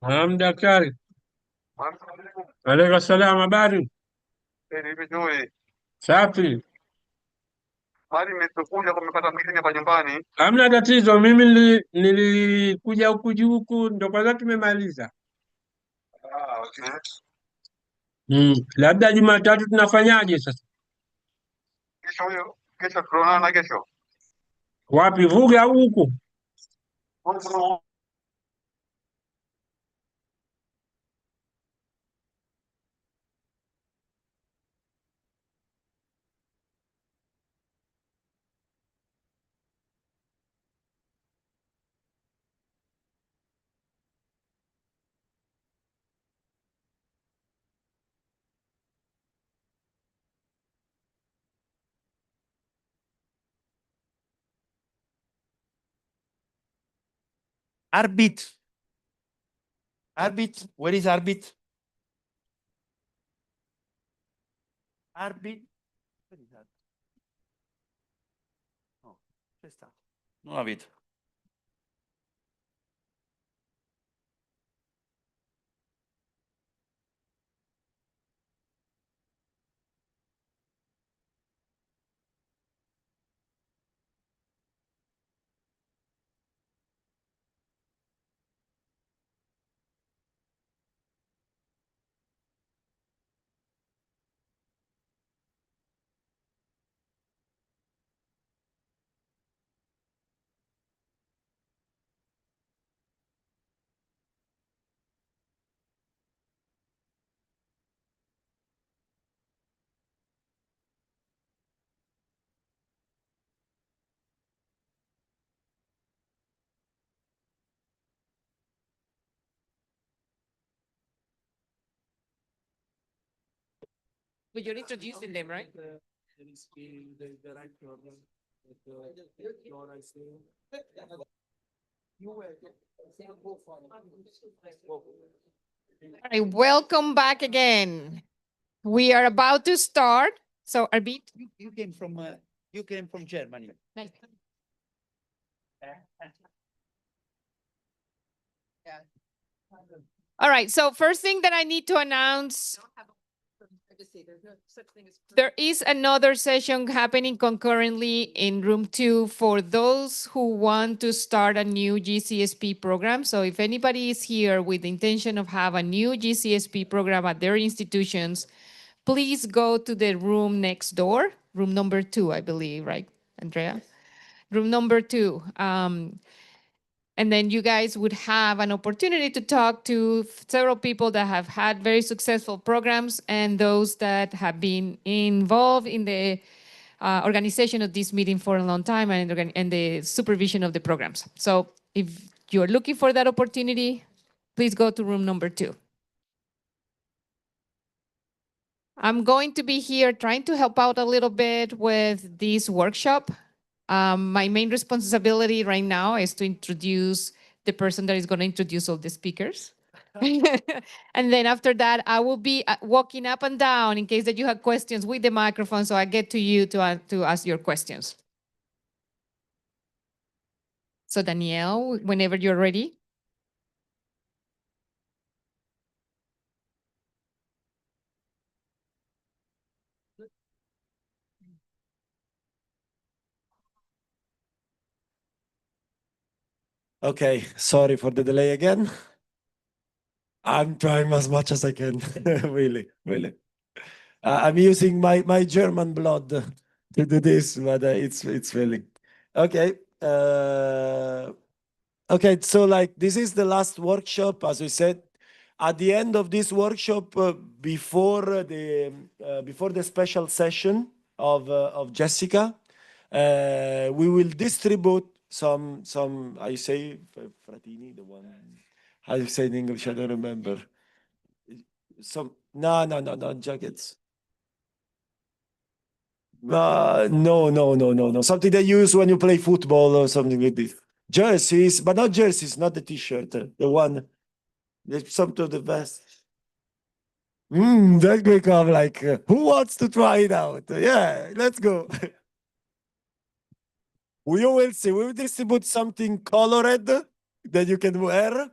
Naam daktari. Alaikum salam, habari? Vizuri. Safi. Bali nimekuja kumepata mgeni hapa nyumbani. Hamna tatizo, mimi nilikuja huku ndo kwanza tumemaliza. Okay. Labda Jumatatu tunafanyaje sasa? Kesho tunaonana kesho. Wapi, Vuga au huku? Arbit. Arbit. Where is Arbit? Arbit. Where is that? No, questa. Non la vedo. But you're introducing them, right? All right, welcome back again. We are about to start. So, Arbit. You came from Germany. Nice. All right, so first thing that I need to announce, there is another session happening concurrently in room 2 for those who want to start a new GCSP program. So if anybody is here with the intention of have a new GCSP program at their institutions, please go to the room next door, room number 2, I believe, right, Andrea? Room number 2. And then you guys would have an opportunity to talk to several people that have had very successful programs and those that have been involved in the organization of this meeting for a long time and the supervision of the programs. So if you're looking for that opportunity, please go to room number 2. I'm going to be here trying to help out a little bit with this workshop. My main responsibility right now is to introduce the person that is going to introduce all the speakers. And then after that, I will be walking up and down in case that you have questions with the microphone, so I get to you to ask your questions. So Danielle, whenever you're ready. Okay, sorry for the delay again. I'm trying as much as I can, really. I'm using my German blood to do this, but it's failing. Okay. Okay, so like this is the last workshop, as we said. At the end of this workshop, before the special session of Jessica, we will distribute some I say fratini, the one, how you say in English, I don't remember. Some no jackets. No. Something they use when you play football or something like this. Jerseys, but not jerseys, not the t-shirt. The one, some to the vest. That become like, who wants to try it out? Yeah, let's go. We will see. We will distribute something colored that you can wear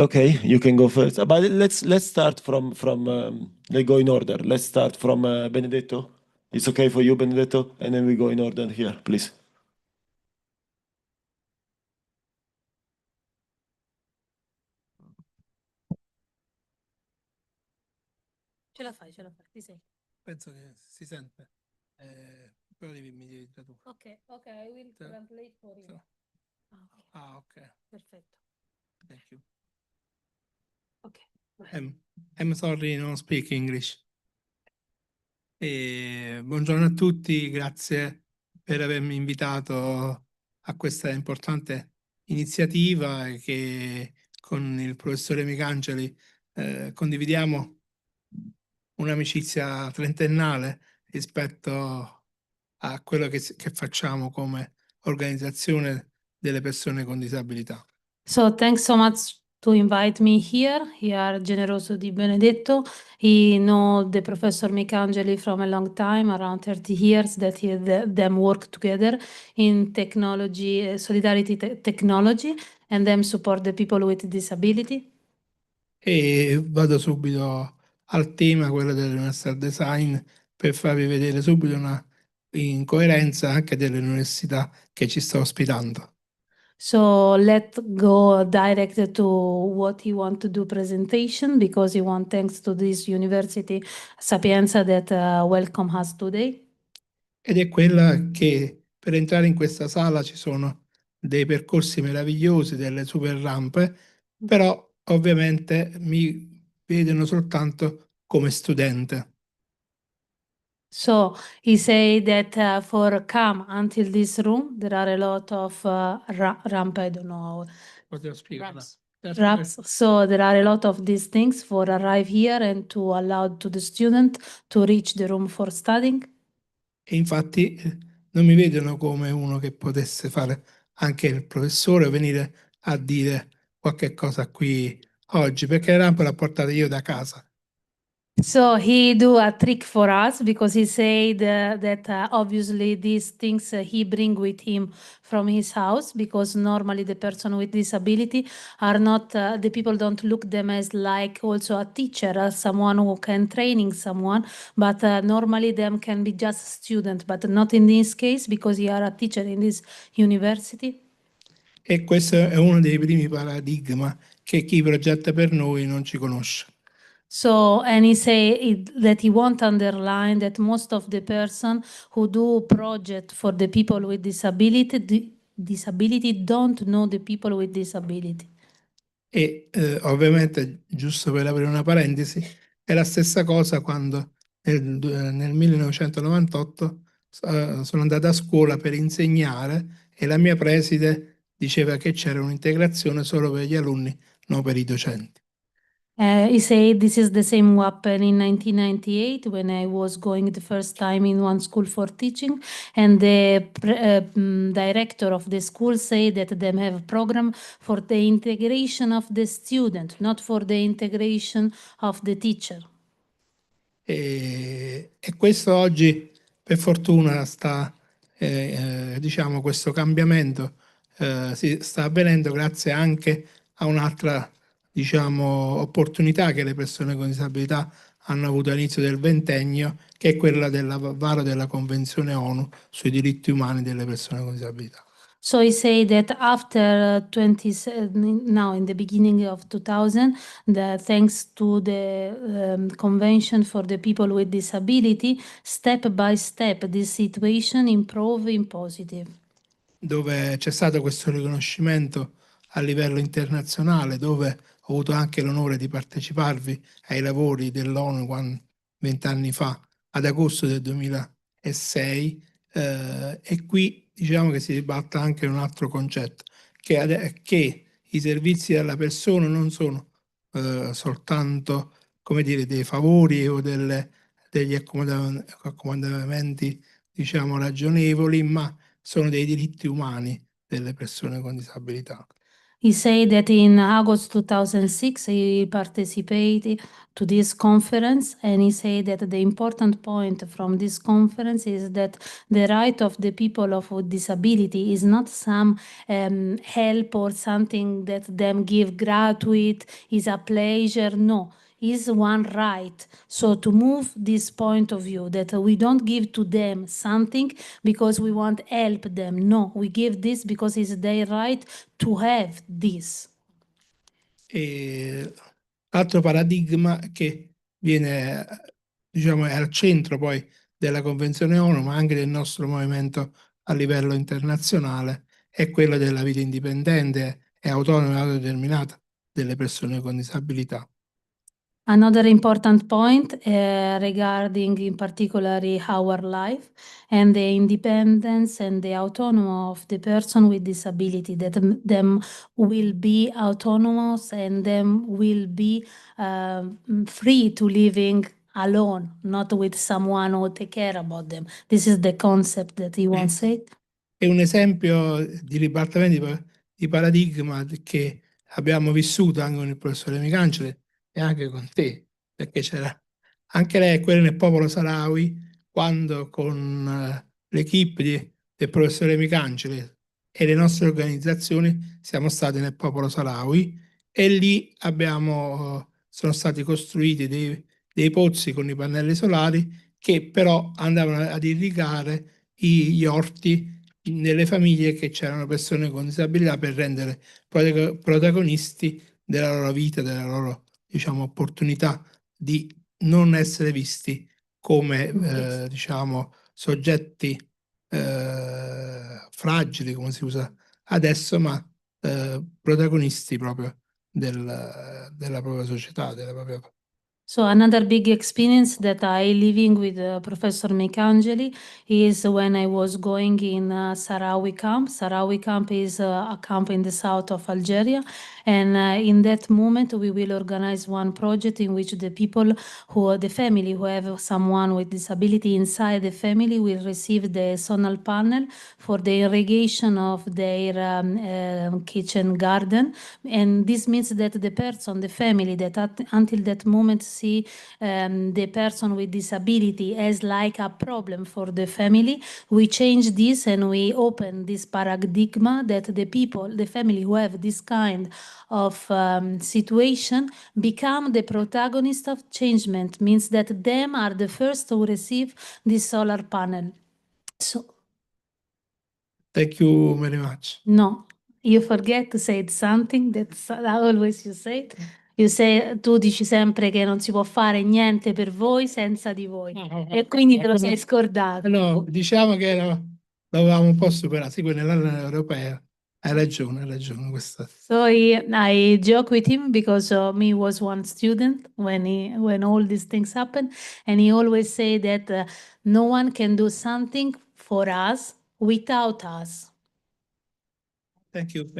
Okay, you can go first. But let's start from let's go in order. Let's start from Benedetto. It's okay for you, Benedetto? And then we go in order here, please. Ce la fai, ti sei. Penso che si sente, però mi devi tradurre. Ok, ok, I will Sì. translate for you. Sì. Ok, Ah, ok, perfetto. thank you. Ok. vai. I'm sorry, non speak English. Buongiorno a tutti, grazie per avermi invitato a questa importante iniziativa che con il professore Micangeli condividiamo un'amicizia trentennale rispetto a quello che facciamo come organizzazione delle persone con disabilità. So thanks so much to invite me here. You are Generoso Di Benedetto. He know the Professor Micangeli from a long time, around 30 years, that them work together in technology, solidarity technology, and them support the people with disability. E vado subito al tema, quello dell'universal design, per farvi vedere subito una incoerenza anche dell'università che ci sta ospitando. So let's go direct to what he want to do presentation, because he want, thanks to this university Sapienza that welcome us today. Ed è quella che per entrare in questa sala ci sono dei percorsi meravigliosi, delle super rampe, però ovviamente mi vedono soltanto come studente. So he say that for come until this room, there are a lot of ramp, I don't know, Potevo spiegare. ramps. So there are a lot of these things for arrive here and to allow to the student to reach the room for studying. E infatti non mi vedono come uno che potesse fare anche il professore o venire a dire qualche cosa qui oggi, perché la rampa l'ho portata io da casa. So he do a trick for us, because he said that obviously these things he bring with him from his house, because normally the person with disability are not, the people don't look them as like also a teacher, as someone who can training someone, but normally them can be just student, but not in this case, because you are a teacher in this university. E questo è uno dei primi paradigma che chi progetta per noi non ci conosce. So, and he say that he want to underline that most of the person who do project for the people with disability don't know the people with disability. E ovviamente, giusto per aprire una parentesi, è la stessa cosa quando nel 1998 sono andato a scuola per insegnare e la mia preside diceva che c'era un'integrazione solo per gli alunni, non per i docenti. He said this is the same happened in 1998 when I was going the first time in one school for teaching, and the director of the school said that they have a program for the integration of the student, not for the integration of the teacher. E questo oggi, per fortuna, diciamo, questo cambiamento si sta avvenendo grazie anche a un'altra, diciamo, opportunità che le persone con disabilità hanno avuto all'inizio del ventennio, che è quella del varo della Convenzione ONU sui diritti umani delle persone con disabilità. So he said that after now in the beginning of 2000, thanks to the Convention for the People with Disability, step by step this situation improve in positive. Dove c'è stato questo riconoscimento a livello internazionale, dove ho avuto anche l'onore di parteciparvi ai lavori dell'ONU 20 anni fa, ad agosto del 2006, e qui diciamo che si dibatta anche un altro concetto, che i servizi alla persona non sono soltanto, come dire, dei favori o degli accomodamenti, diciamo, ragionevoli, ma sono dei diritti umani delle persone con disabilità. He said that in August 2006, he participated to this conference, and he said that the important point from this conference is that the right of the people of with disability is not some help or something that them give gratuit, is a pleasure. No, is one right. So to move this point of view that we don't give to them something because we want help them. No, we give this because it's their right to have this. E l'altro paradigma che viene, diciamo, è al centro poi della Convenzione ONU, ma anche del nostro movimento a livello internazionale, è quello della vita indipendente e autonoma e autodeterminata delle persone con disabilità. Another important point regarding in particularly our life and the independence and the autonomy of the person with disability, that them will be autonomous and them will be free to living alone, not with someone who take care about them. This is the concept that he once said. È un esempio di ribaltamento di paradigma che abbiamo vissuto anche con il professore Micangeli e anche con te, perché c'era anche lei, quella nel popolo Sahrawi, quando con l'equipe del professore Micangeli e le nostre organizzazioni siamo stati nel popolo Sahrawi e lì sono stati costruiti dei pozzi con i pannelli solari che però andavano ad irrigare gli orti nelle famiglie che c'erano persone con disabilità per rendere protagonisti della loro vita, della loro, diciamo, opportunità di non essere visti come, diciamo, soggetti fragili, come si usa adesso, ma protagonisti proprio della propria società, della propria. So another big experience that I living with Professor Micangeli is when I was going in Sahrawi camp. Sahrawi camp is a camp in the south of Algeria. And in that moment, we will organize one project in which the people the family who have someone with disability inside the family will receive the solar panel for the irrigation of their kitchen garden. And this means that the person, the family that until that moment see the person with disability as like a problem for the family, we change this and we open this paradigm that the people, the family who have this kind of situation become the protagonist of changement, means that them are the first to receive this solar panel. So Thank you very much. no, you forget to say something that always you say. Tu dici sempre che non si può fare niente per voi senza di voi. E quindi te lo sei scordato. No, diciamo che l'avevamo un po' superato, sì, nell'area europea. Hai ragione questa. So I joke with him because me was one student when all these things happen, and he always say that no one can do something for us without us. Thank you.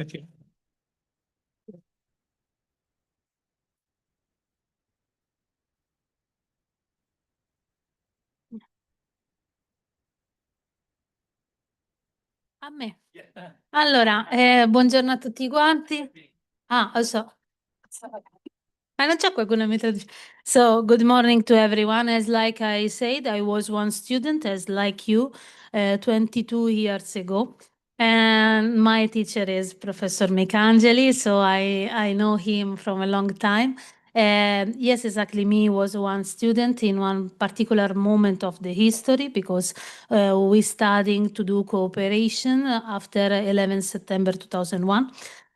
A me. Allora, buongiorno a tutti quanti. Lo so. Ma non c'è qualcuno che mi traduce. So, good morning to everyone. As like I said, I was one student, as like you, 22 years ago. And my teacher is Professor Micangeli, so I know him from a long time. Yes, exactly. Me was one student in one particular moment of the history because we studying to do cooperation after 11 September 2001.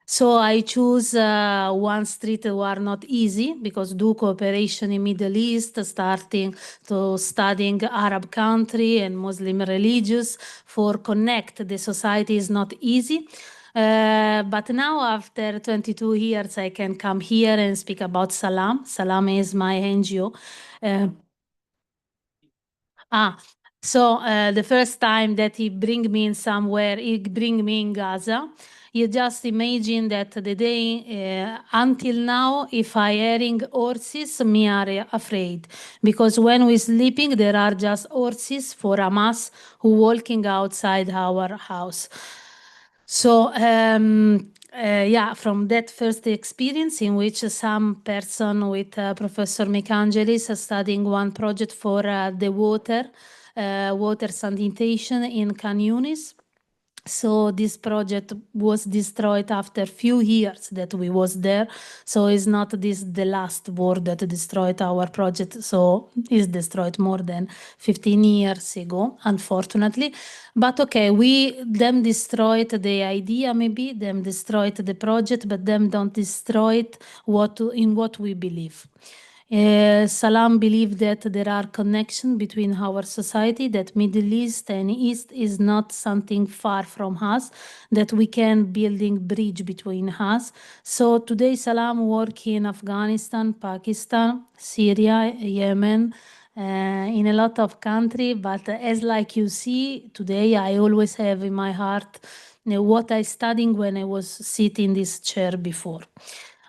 So I choose one street who are not easy because do cooperation in Middle East, starting to studying Arab country and Muslim religious for connect the society is not easy. But now after 22 years, I can come here and speak about Salam. Salam is my NGO. So the first time that he bring me in somewhere, he bring me in Gaza. You just imagine that the day until now, if I hearing horses, me are afraid because when we sleeping, there are just horses for Hamas who walking outside our house. So yeah, from that first experience in which some person with Professor Micangelis is studying one project for the water sanitation in Can Yunis. So this project was destroyed after few years that we was there. So it's not this the last war that destroyed our project. So it's destroyed more than 15 years ago, unfortunately. But okay, them destroyed the idea, maybe them destroyed the project, but them don't destroy in what we believe. Salam believed that there are connections between our society, that Middle East and East is not something far from us, that we can building bridge between us. So today Salam work in Afghanistan, Pakistan, Syria, Yemen, in a lot of country, but as like you see today, I always have in my heart what I studying when I was sitting in this chair before.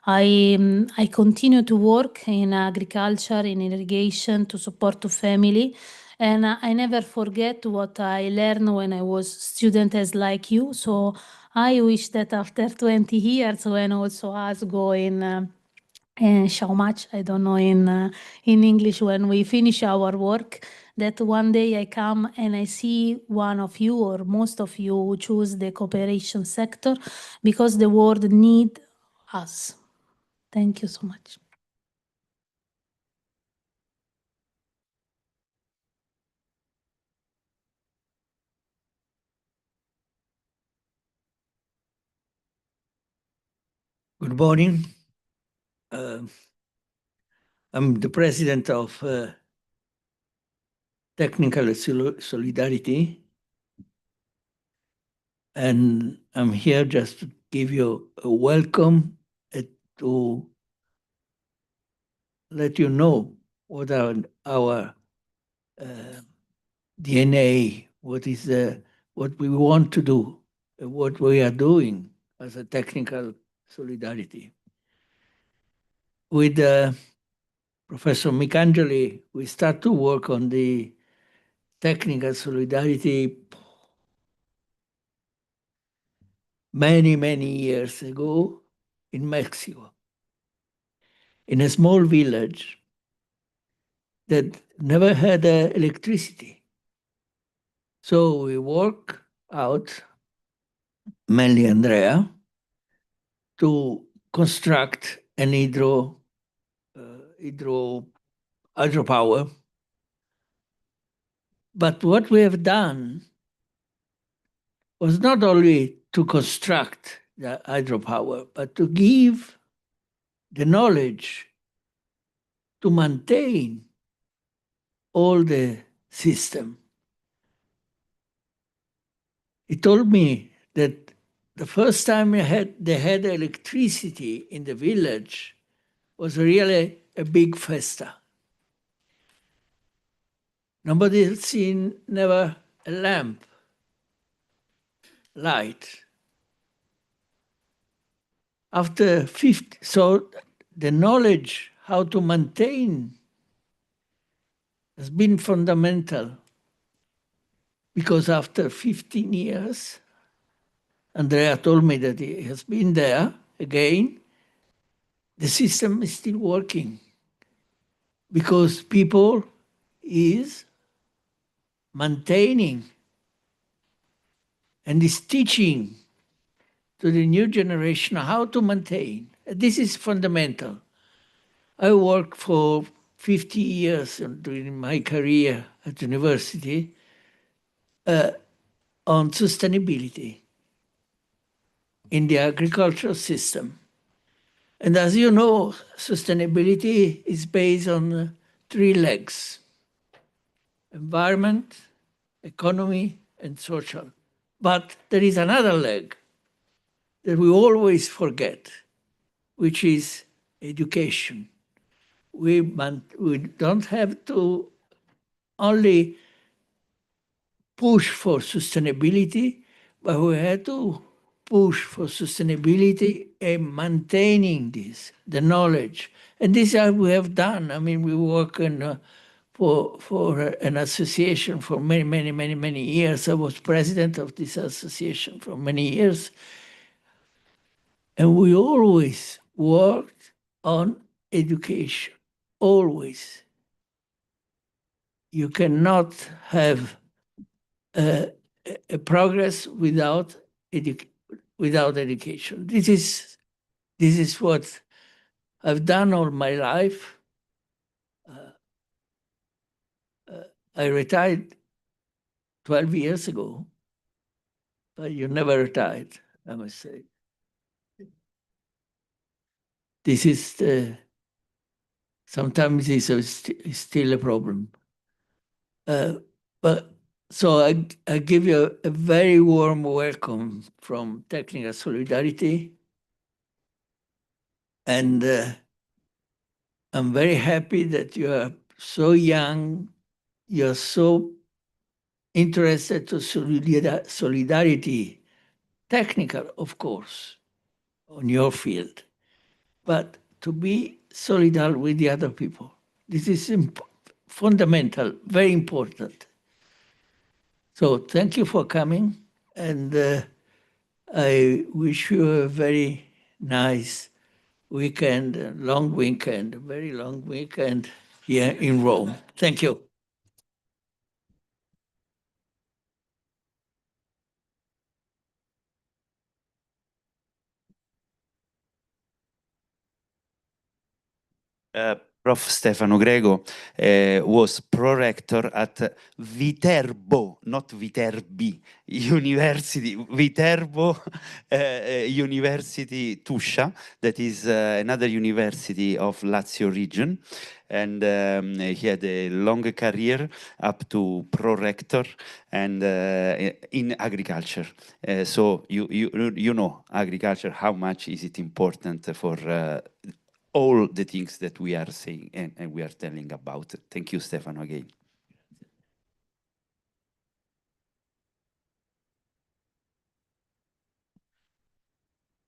I continue to work in agriculture, in irrigation, to support the family. And I never forget what I learned when I was student as like you. So I wish that after 20 years, when also us go in how much, I don't know in English, when we finish our work, that one day I come and I see one of you or most of you who choose the cooperation sector because the world need us. Thank you so much. Good morning. I'm the president of Technical Solidarity, and I'm here just to give you a welcome and to let you know what are our DNA, what we want to do, what we are doing as a Technical Solidarity. With Professor Micangeli, we start to work on the Technical Solidarity many, many years ago in Mexico, in a small village that never had electricity. So we work out, mainly Andrea, to construct an hydropower. But what we have done was not only to construct the hydropower, but to give the knowledge to maintain all the system. He told me that the first time they had electricity in the village was really a big festa. Nobody had seen never a lamp light. After 50, so the knowledge how to maintain has been fundamental, because after 15 years, Andrea told me that he has been there again, the system is still working because people is maintaining and is teaching to the new generation how to maintain. This is fundamental. I worked for 50 years during my career at university on sustainability in the agricultural system. And as you know, sustainability is based on 3 legs: environment, economy, and social. But there is another leg that we always forget, which is education. We don't have to only push for sustainability, but we have to push for sustainability and maintaining this, the knowledge. And this we have done. I mean, we work for an association for many years. I was president of this association for many years. And we always worked on education, always. You cannot have a progress without education. This is what I've done all my life. I retired 12 years ago, but you never retired, I must say. This is sometimes it's still a problem. But so I give you a very warm welcome from Technical Solidarity. And I'm very happy that you are so young, you're so interested to solidarity, technical, of course, on your field, but to be solidar with the other people. This is fundamental, very important. So thank you for coming, and I wish you a very nice weekend, a long weekend, a very long weekend here in Rome. Thank you. Prof. Stefano Grego was pro-rector at Viterbo, not Viterbi, University, Viterbo University Tuscia, that is another university of Lazio region. And he had a long career up to pro-rector and in agriculture. So you know agriculture, how much is it important for all the things that we are saying and we are telling about. Thank you, Stefano, again.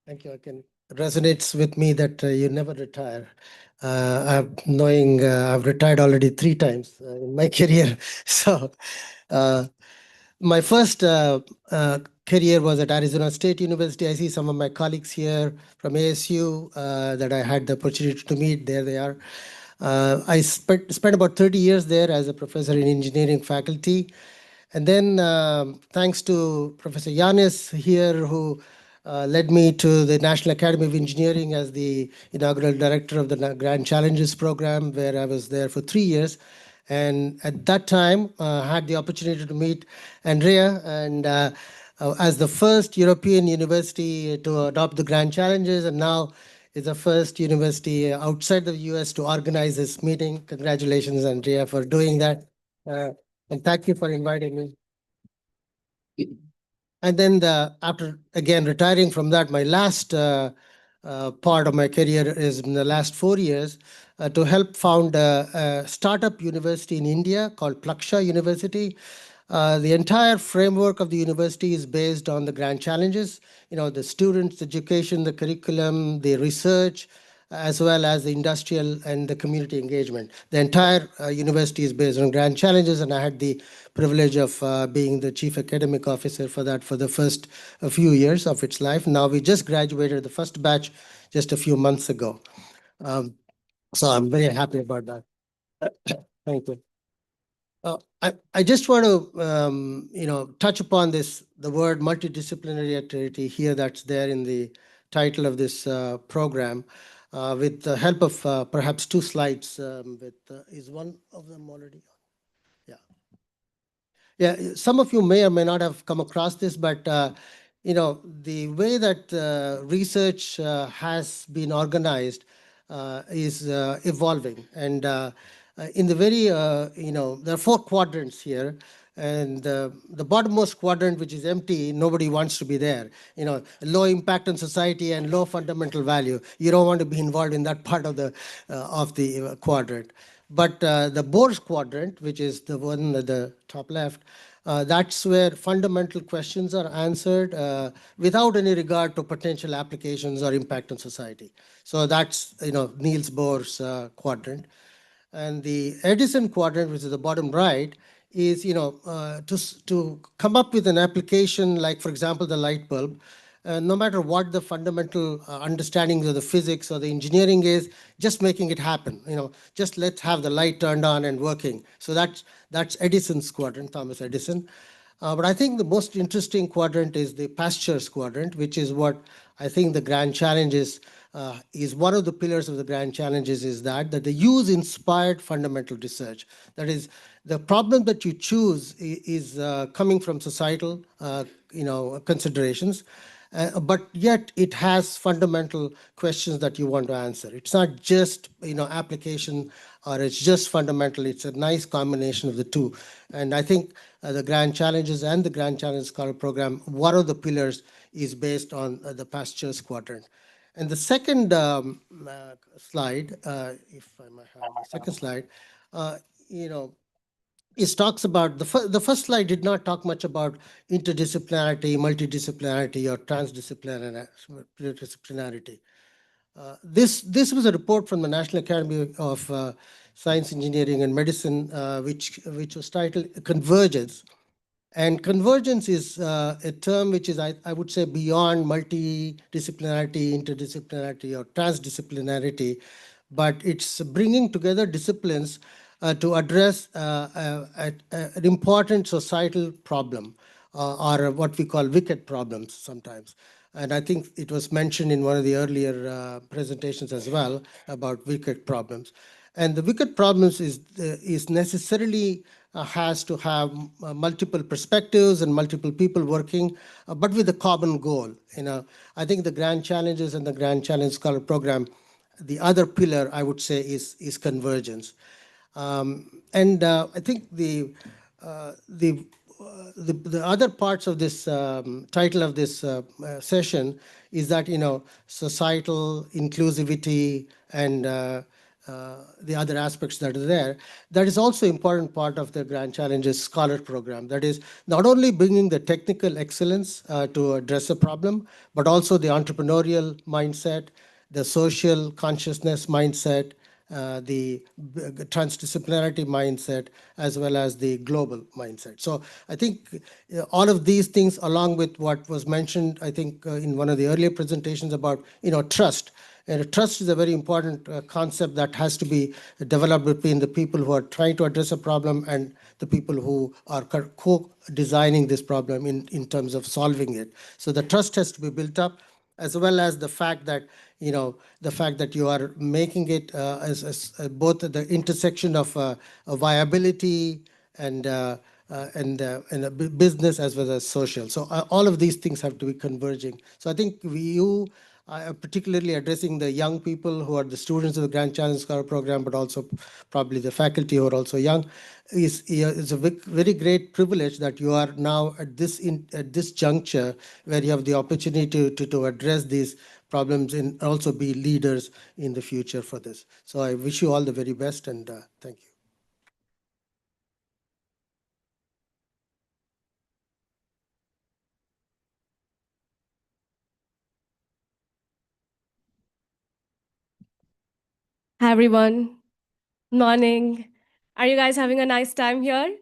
Thank you. It resonates with me that you never retire. I've retired already 3 times in my career. So my first career was at Arizona State University. I see some of my colleagues here from ASU that I had the opportunity to meet. There they are. I spent about 30 years there as a professor in engineering faculty. And then thanks to Professor Yanis here, who led me to the National Academy of Engineering as the inaugural director of the Grand Challenges program, where I was there for 3 years. And at that time, I had the opportunity to meet Andrea, and as the first European university to adopt the Grand Challenges, and now is the first university outside the US to organize this meeting. Congratulations, Andrea, for doing that. And thank you for inviting me. And then after, again, retiring from that, my last part of my career is in the last 4 years to help found a startup university in India called Plaksha University. The entire framework of the university is based on the Grand Challenges, the students, the education, the curriculum, the research, as well as the industrial and the community engagement. The entire university is based on Grand Challenges, and I had the privilege of being the chief academic officer for that for the first few years of its life. Now we just graduated the first batch just a few months ago. So I'm very happy about that. Thank you. I just want to, touch upon the word multidisciplinary activity here that's there in the title of this program, with the help of perhaps 2 slides. Is one of them already on? Yeah. Yeah, some of you may or may not have come across this, but the way that research has been organized is evolving. And in the very, there are 4 quadrants here. And the bottommost quadrant, which is empty, nobody wants to be there. Low impact on society and low fundamental value. You don't want to be involved in that part of the quadrant. But the Bohr's quadrant, which is the one at the top left, that's where fundamental questions are answered without any regard to potential applications or impact on society. So that's Niels Bohr's quadrant. And the Edison quadrant, which is the bottom right, is to come up with an application like, for example, the light bulb. no matter what the fundamental understandings of the physics or the engineering is, just making it happen. Just let's have the light turned on and working. So that's Edison's quadrant, Thomas Edison. But I think the most interesting quadrant is the Pasteur's quadrant, which is what I think the grand challenge is one of the pillars of the grand challenges is that the use-inspired fundamental research. That is, the problem that you choose is coming from societal considerations, but yet it has fundamental questions that you want to answer. It's not just application or it's just fundamental. It's a nice combination of the two. And I think the grand challenges and the grand challenge scholar program, one of the pillars is based on the Pasteur's quadrant. And the second slide, if I might have the second slide, it talks about, the first slide did not talk much about interdisciplinarity, multidisciplinarity, or transdisciplinarity. This was a report from the National Academy of Science, Engineering, and Medicine, which was titled Convergence. And convergence is a term which is, I would say, beyond multidisciplinarity, interdisciplinarity, or transdisciplinarity, but it's bringing together disciplines to address an important societal problem, or what we call wicked problems sometimes. And I think it was mentioned in one of the earlier presentations as well about wicked problems. And the wicked problems is necessarily has to have multiple perspectives and multiple people working, but with a common goal. I think the grand challenges and the grand challenge scholar program, the other pillar I would say is convergence. And I think the other parts of this title of this session is that societal inclusivity and the other aspects that are there. That is also an important part of the Grand Challenges Scholar Program. That is not only bringing the technical excellence to address a problem, but also the entrepreneurial mindset, the social consciousness mindset, the transdisciplinarity mindset, as well as the global mindset. So I think all of these things, along with what was mentioned, I think in one of the earlier presentations about trust. And trust is a very important concept that has to be developed between the people who are trying to address a problem and the people who are co-designing this problem in terms of solving it. So the trust has to be built up, as well as the fact that you are making it as both the intersection of viability and business as well as social. So all of these things have to be converging. So I think you are particularly addressing the young people who are the students of the Grand Challenge Scholar Program, but also probably the faculty who are also young. It's a very great privilege that you are now at this juncture where you have the opportunity to address these problems and also be leaders in the future for this. So I wish you all the very best, and thank you. Hi, everyone. Morning. Are you guys having a nice time here?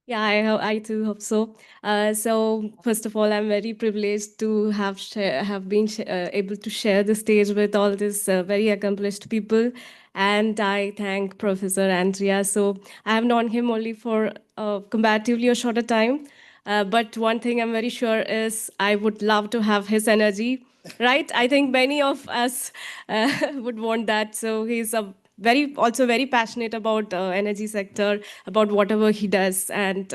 Yeah, I too hope so. So first of all, I'm very privileged to have been able to share the stage with all these very accomplished people. And I thank Professor Andrea. So I have known him only for comparatively a shorter time. But one thing I'm very sure is I would love to have his energy, right? I think many of us would want that. So he's also very passionate about energy sector, about whatever he does. And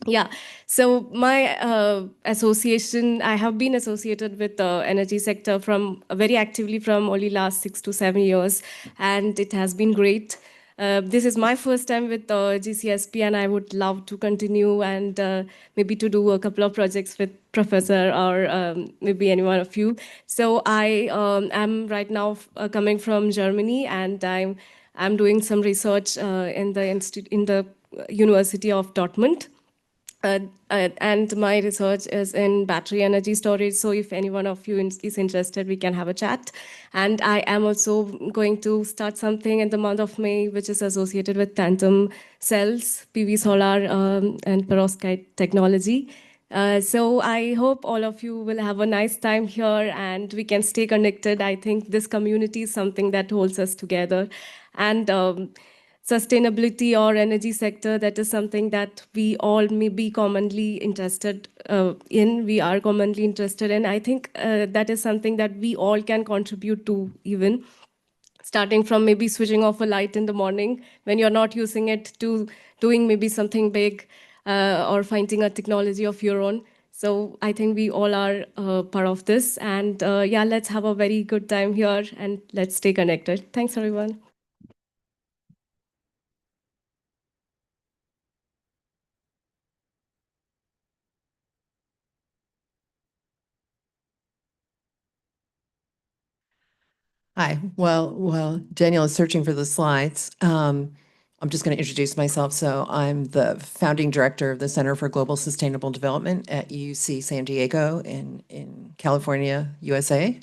yeah, so my association, I have been associated with the energy sector from very actively from only last 6 to 7 years, and it has been great. This is my first time with GCSP, and I would love to continue and maybe to do a couple of projects with Professor or maybe any one of you. So I am right now coming from Germany, and I'm doing some research in the University of Dortmund. And my research is in battery energy storage. So if any one of you is interested, we can have a chat. And I am also going to start something in the month of May, which is associated with tandem cells, PV solar, and perovskite technology. So I hope all of you will have a nice time here and we can stay connected. I think this community is something that holds us together. And sustainability or energy sector, that is something that we all may be commonly interested in. We are commonly interested in. I think that is something that we all can contribute to, even starting from maybe switching off a light in the morning when you're not using it, to doing maybe something big or finding a technology of your own. So I think we all are part of this. And yeah, let's have a very good time here and let's stay connected. Thanks, everyone. Hi. Well, Daniel is searching for the slides. I'm just going to introduce myself. So I'm the founding director of the Center for Global Sustainable Development at UC San Diego in California, USA.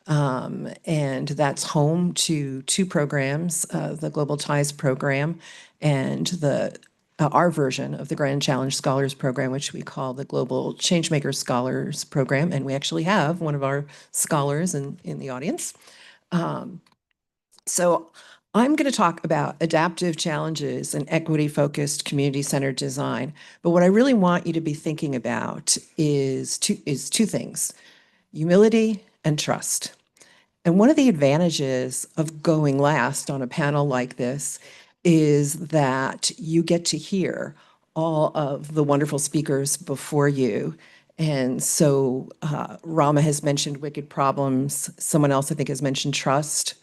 And that's home to two programs, the Global Ties program and our version of the Grand Challenge Scholars Program, which we call the Global Changemaker Scholars Program. And we actually have one of our scholars in the audience. So I'm going to talk about adaptive challenges and equity-focused community-centered design. But what I really want you to be thinking about is two things: humility and trust. And one of the advantages of going last on a panel like this is that you get to hear all of the wonderful speakers before you. And so Rama has mentioned wicked problems. Someone else, I think, has mentioned trust.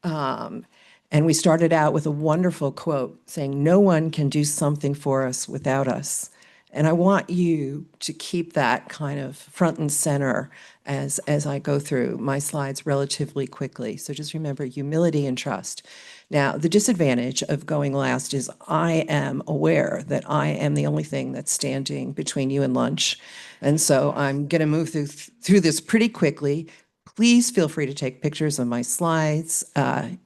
And we started out with a wonderful quote saying, "No one can do something for us without us." And I want you to keep that kind of front and center as I go through my slides relatively quickly. So just remember humility and trust. Now, the disadvantage of going last is I am aware that I am the only thing that's standing between you and lunch. And so I'm going to move through this pretty quickly. Please feel free to take pictures of my slides.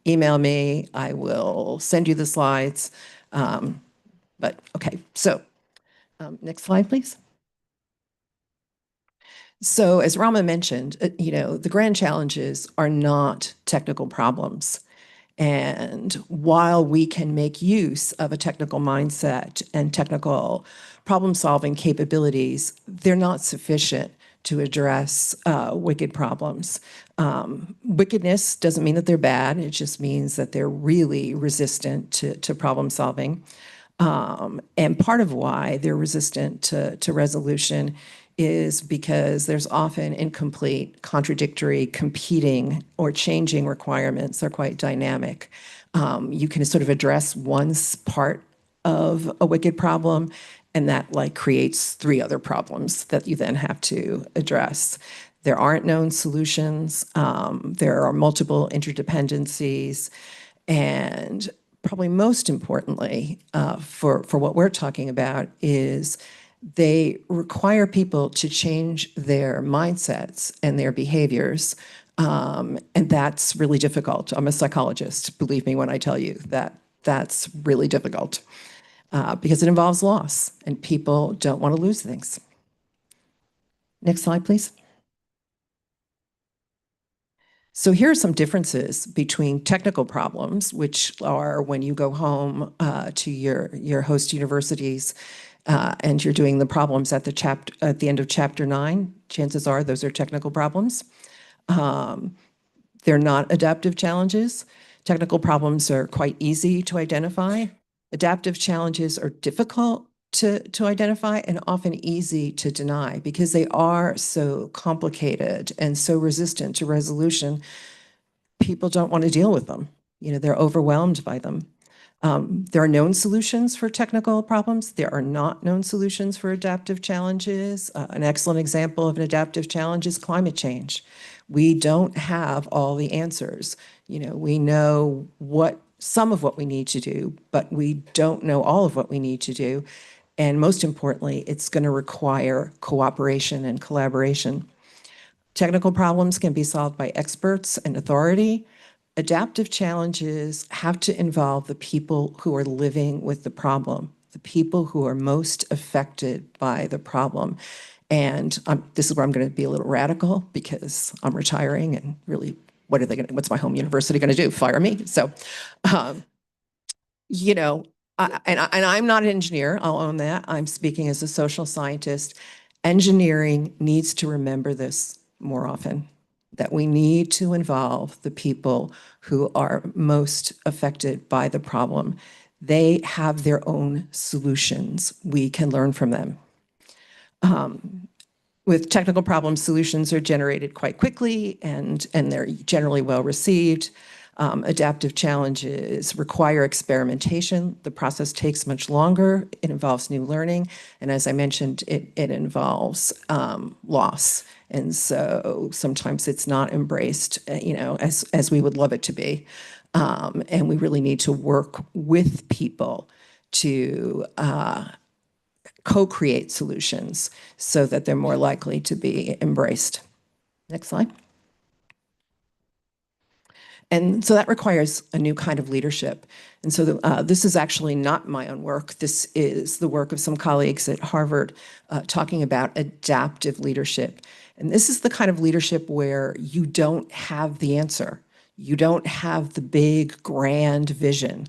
Email me. I will send you the slides. But okay, so next slide, please. So as Rama mentioned, the grand challenges are not technical problems. And while we can make use of a technical mindset and technical problem-solving capabilities, they're not sufficient to address wicked problems. Wickedness doesn't mean that they're bad. It just means that they're really resistant to problem solving. And part of why they're resistant to resolution is because there's often incomplete, contradictory, competing, or changing requirements. They're quite dynamic. You can sort of address one part of a wicked problem, and that creates three other problems that you then have to address. There aren't known solutions. There are multiple interdependencies, and probably most importantly, for what we're talking about, is they require people to change their mindsets and their behaviors. And that's really difficult. I'm a psychologist, believe me when I tell you that that's really difficult because it involves loss and people don't want to lose things. Next slide, please. So here are some differences between technical problems, which are when you go home to your host universities and you're doing the problems at the end of chapter 9. Chances are those are technical problems. They're not adaptive challenges. Technical problems are quite easy to identify. Adaptive challenges are difficult to identify and often easy to deny because they are so complicated and so resistant to resolution. People don't want to deal with them. They're overwhelmed by them. There are known solutions for technical problems. There are not known solutions for adaptive challenges. An excellent example of an adaptive challenge is climate change. We don't have all the answers. We know some of what we need to do, but we don't know all of what we need to do. And most importantly, it's going to require cooperation and collaboration. Technical problems can be solved by experts and authority. Adaptive challenges have to involve the people who are living with the problem, the people who are most affected by the problem. And this is where I'm going to be a little radical because I'm retiring and really, what's my home university going to do? Fire me? So, you know, and I'm not an engineer, I'll own that. I'm speaking as a social scientist. Engineering needs to remember this more often, that we need to involve the people who are most affected by the problem. They have their own solutions. We can learn from them. With technical problems, solutions are generated quite quickly and they're generally well received. Adaptive challenges require experimentation. The process takes much longer. It involves new learning. And as I mentioned, it involves loss. And so sometimes it's not embraced, as we would love it to be. And we really need to work with people to co-create solutions so that they're more likely to be embraced. Next slide. And so that requires a new kind of leadership. And so this is actually not my own work. This is the work of some colleagues at Harvard talking about adaptive leadership. And this is the kind of leadership where you don't have the answer. You don't have the big, grand vision.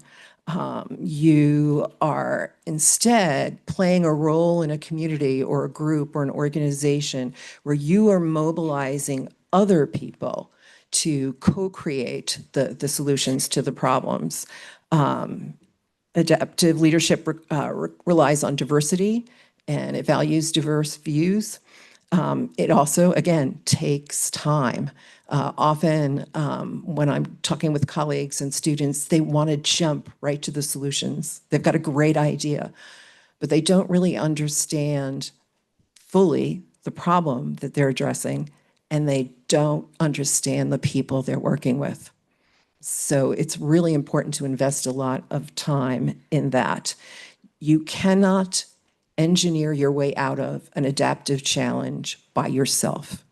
You are instead playing a role in a community or a group or an organization where you are mobilizing other people to co-create the solutions to the problems. Adaptive leadership relies on diversity and it values diverse views. It also, again, takes time. Often when I'm talking with colleagues and students, they want to jump right to the solutions. They've got a great idea, but they don't really understand fully the problem that they're addressing, and they don't understand the people they're working with. So it's really important to invest a lot of time in that. You cannot engineer your way out of an adaptive challenge by yourself.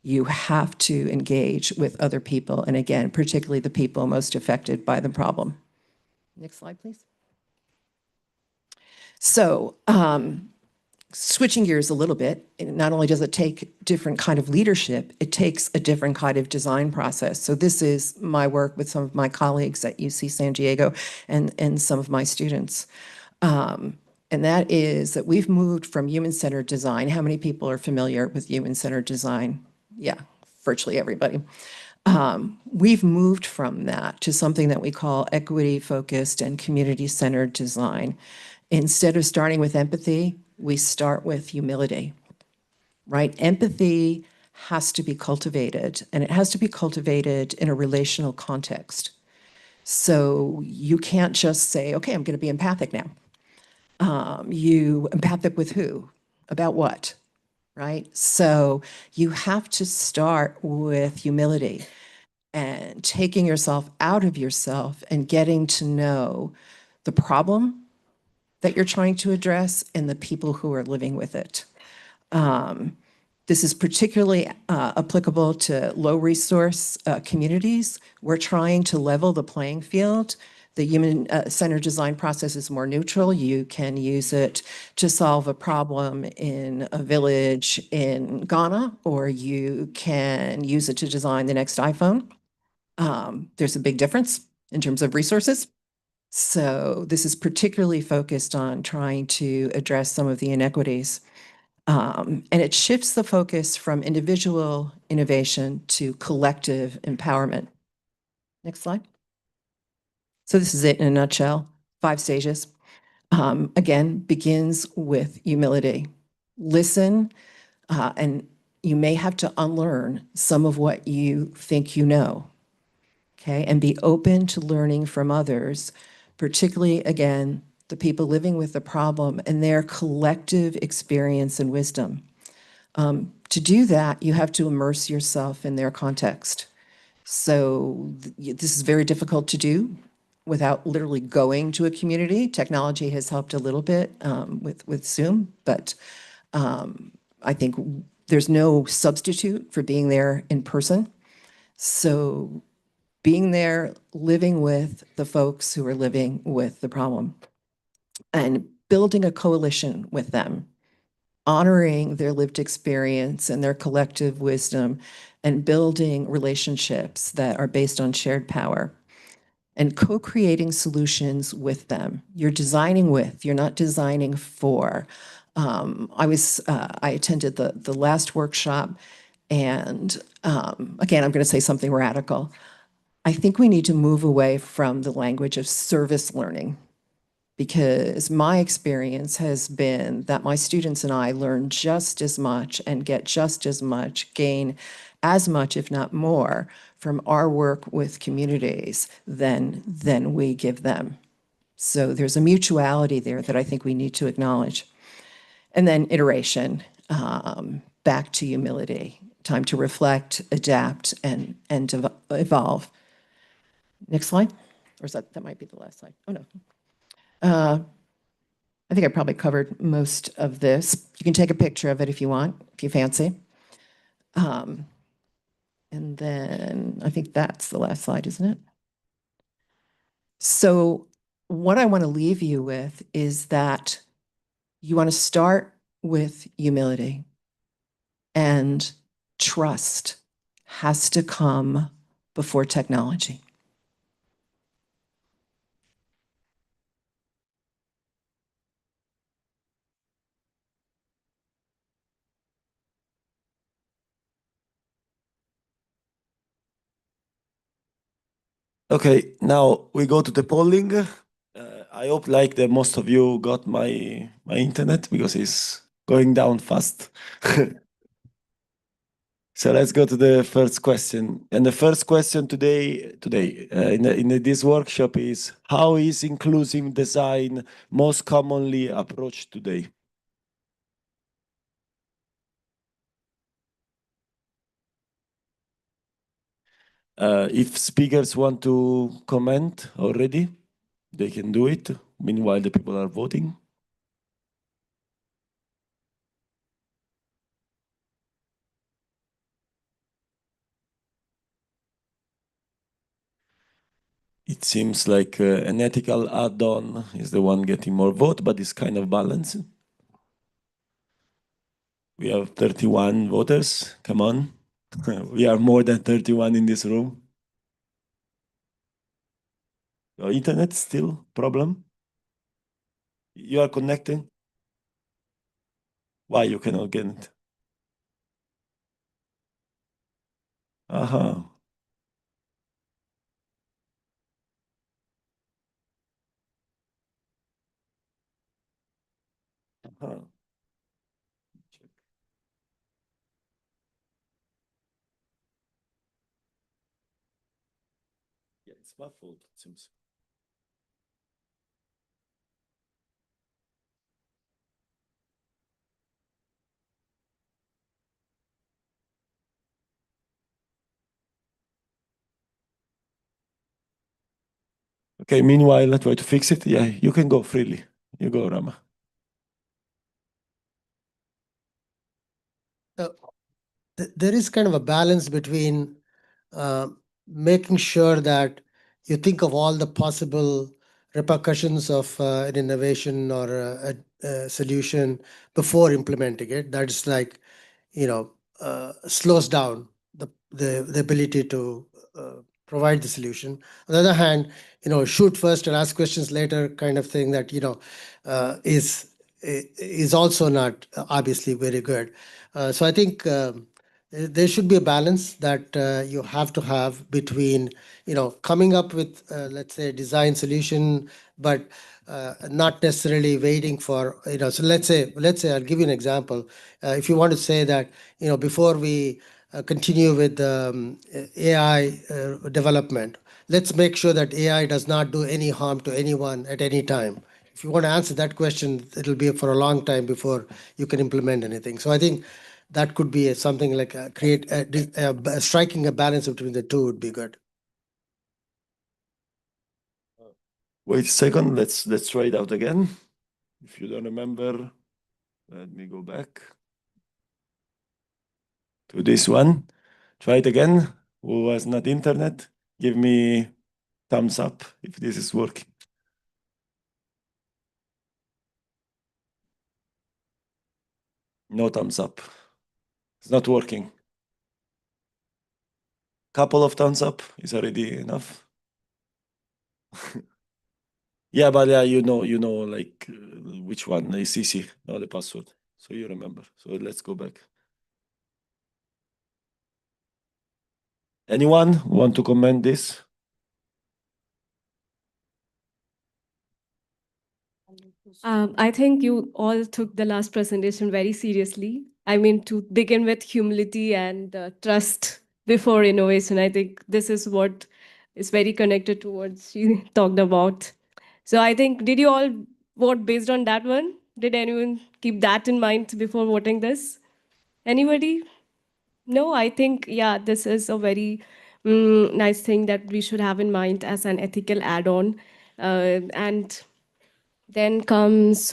You have to engage with other people, and again, particularly the people most affected by the problem. Next slide, please. So, switching gears a little bit, not only does it take different kind of leadership, it takes a different kind of design process. So this is my work with some of my colleagues at UC San Diego and some of my students. And that is that we've moved from human-centered design. How many people are familiar with human-centered design? Yeah, virtually everybody. We've moved from that to something that we call equity-focused and community-centered design. Instead of starting with empathy, we start with humility, right? Empathy has to be cultivated, and it has to be cultivated in a relational context. So you can't just say, okay, I'm going to be empathic now. You empathic with who? About what? Right? So you have to start with humility and taking yourself out of yourself and getting to know the problem that you're trying to address and the people who are living with it. This is particularly applicable to low resource communities. We're trying to level the playing field. The human-centered design process is more neutral. You can use it to solve a problem in a village in Ghana, or you can use it to design the next iPhone. There's a big difference in terms of resources. So this is particularly focused on trying to address some of the inequities. And it shifts the focus from individual innovation to collective empowerment. Next slide. So this is it in a nutshell, 5 stages. Again, begins with humility. Listen, and you may have to unlearn some of what you think you know, okay? And be open to learning from others, particularly, again, the people living with the problem and their collective experience and wisdom. To do that, you have to immerse yourself in their context. So this is very difficult to do without literally going to a community. Technology has helped a little bit with Zoom, but I think there's no substitute for being there in person. So being there, living with the folks who are living with the problem and building a coalition with them. honoring their lived experience and their collective wisdom, and building relationships that are based on shared power and co-creating solutions with them. You're designing with, you're not designing for. I attended the last workshop, and again, I'm going to say something radical. I think we need to move away from the language of service learning, because my experience has been that my students and I learn just as much and get just as much, gain as much, if not more, from our work with communities than we give them. So there's a mutuality there that I think we need to acknowledge. And then iteration, back to humility, time to reflect, adapt, and evolve. Next slide. Or is that might be the last slide? Oh, no. I think I probably covered most of this. You can take a picture of it if you want, if you fancy. And then I think that's the last slide, isn't it? So what I want to leave you with is that you want to start with humility, and trust has to come before technology. Okay, now we go to the polling. I hope like that most of you got my internet, because it's going down fast. So let's go to the first question. And the first question today in this workshop is, how is inclusive design most commonly approached today? If speakers want to comment already, they can do it. Meanwhile, the people are voting. It seems like an ethical add-on is the one getting more vote, but it's kind of balanced. We have 31 voters. Come on. We are more than 31 in this room. Your internet still problem? You are connecting? Why you cannot get it? Uh-huh. Uh-huh. Yeah, it's my fault, it seems. Okay, meanwhile, I try to fix it. Yeah, you can go freely. You go, Rama. There is kind of a balance between uh, making sure that you think of all the possible repercussions of an innovation or a solution before implementing it. That is like, slows down the ability to provide the solution. On the other hand, shoot first and ask questions later kind of thing that, is also not obviously very good. So I think there should be a balance that you have to have between, coming up with, let's say, a design solution, but not necessarily waiting for, so let's say I'll give you an example. If you want to say that, before we continue with AI development, let's make sure that AI does not do any harm to anyone at any time. If you want to answer that question, it'll be for a long time before you can implement anything. So I think that could be something like striking a balance between the two would be good. Wait a second, let's try it out again. If you don't remember, let me go back to this one. Try it again. Who has not internet? Give me thumbs up if this is working. No thumbs up. It's not working. Couple of thumbs up is already enough. Yeah, but yeah, you know, like which one is easy, know the password, so you remember. So let's go back. Anyone want to comment this? I think you all took the last presentation very seriously. I mean, to begin with humility and trust before innovation. I think this is what is very connected to what she talked about. So I think, did you all vote based on that one? Did anyone keep that in mind before voting this? Anybody? No, I think, yeah, this is a very nice thing that we should have in mind as an ethical add-on. And then comes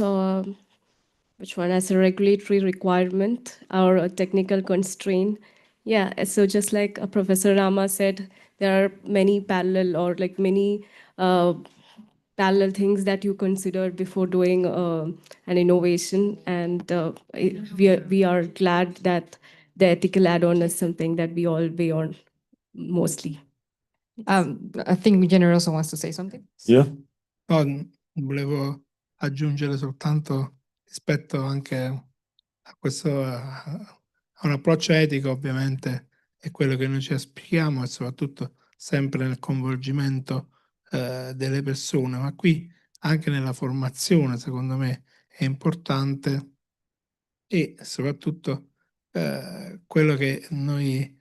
which one as a regulatory requirement or a technical constraint. Yeah, so just like Professor Rama said, there are many parallel or like many parallel things that you consider before doing an innovation. And we are glad that the ethical add-on is something that we all weigh on mostly. I think Jenner also wants to say something. Yeah. No, volevo aggiungere soltanto rispetto anche a questo, a un approccio etico, ovviamente è quello che noi ci aspiriamo e soprattutto sempre nel coinvolgimento delle persone, ma qui anche nella formazione, secondo me, è importante e soprattutto quello che noi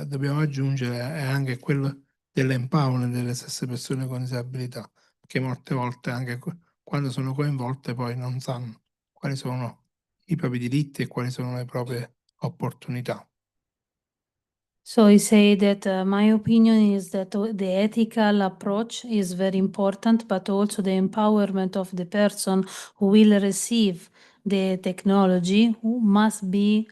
dobbiamo aggiungere è anche quello dell'empowerment delle stesse persone con disabilità, che molte volte anche quando sono coinvolte poi non sanno quali sono i propri diritti e quali sono le proprie opportunità. So I say that my opinion is that the ethical approach is very important, but also the empowerment of the person who will receive the technology who must be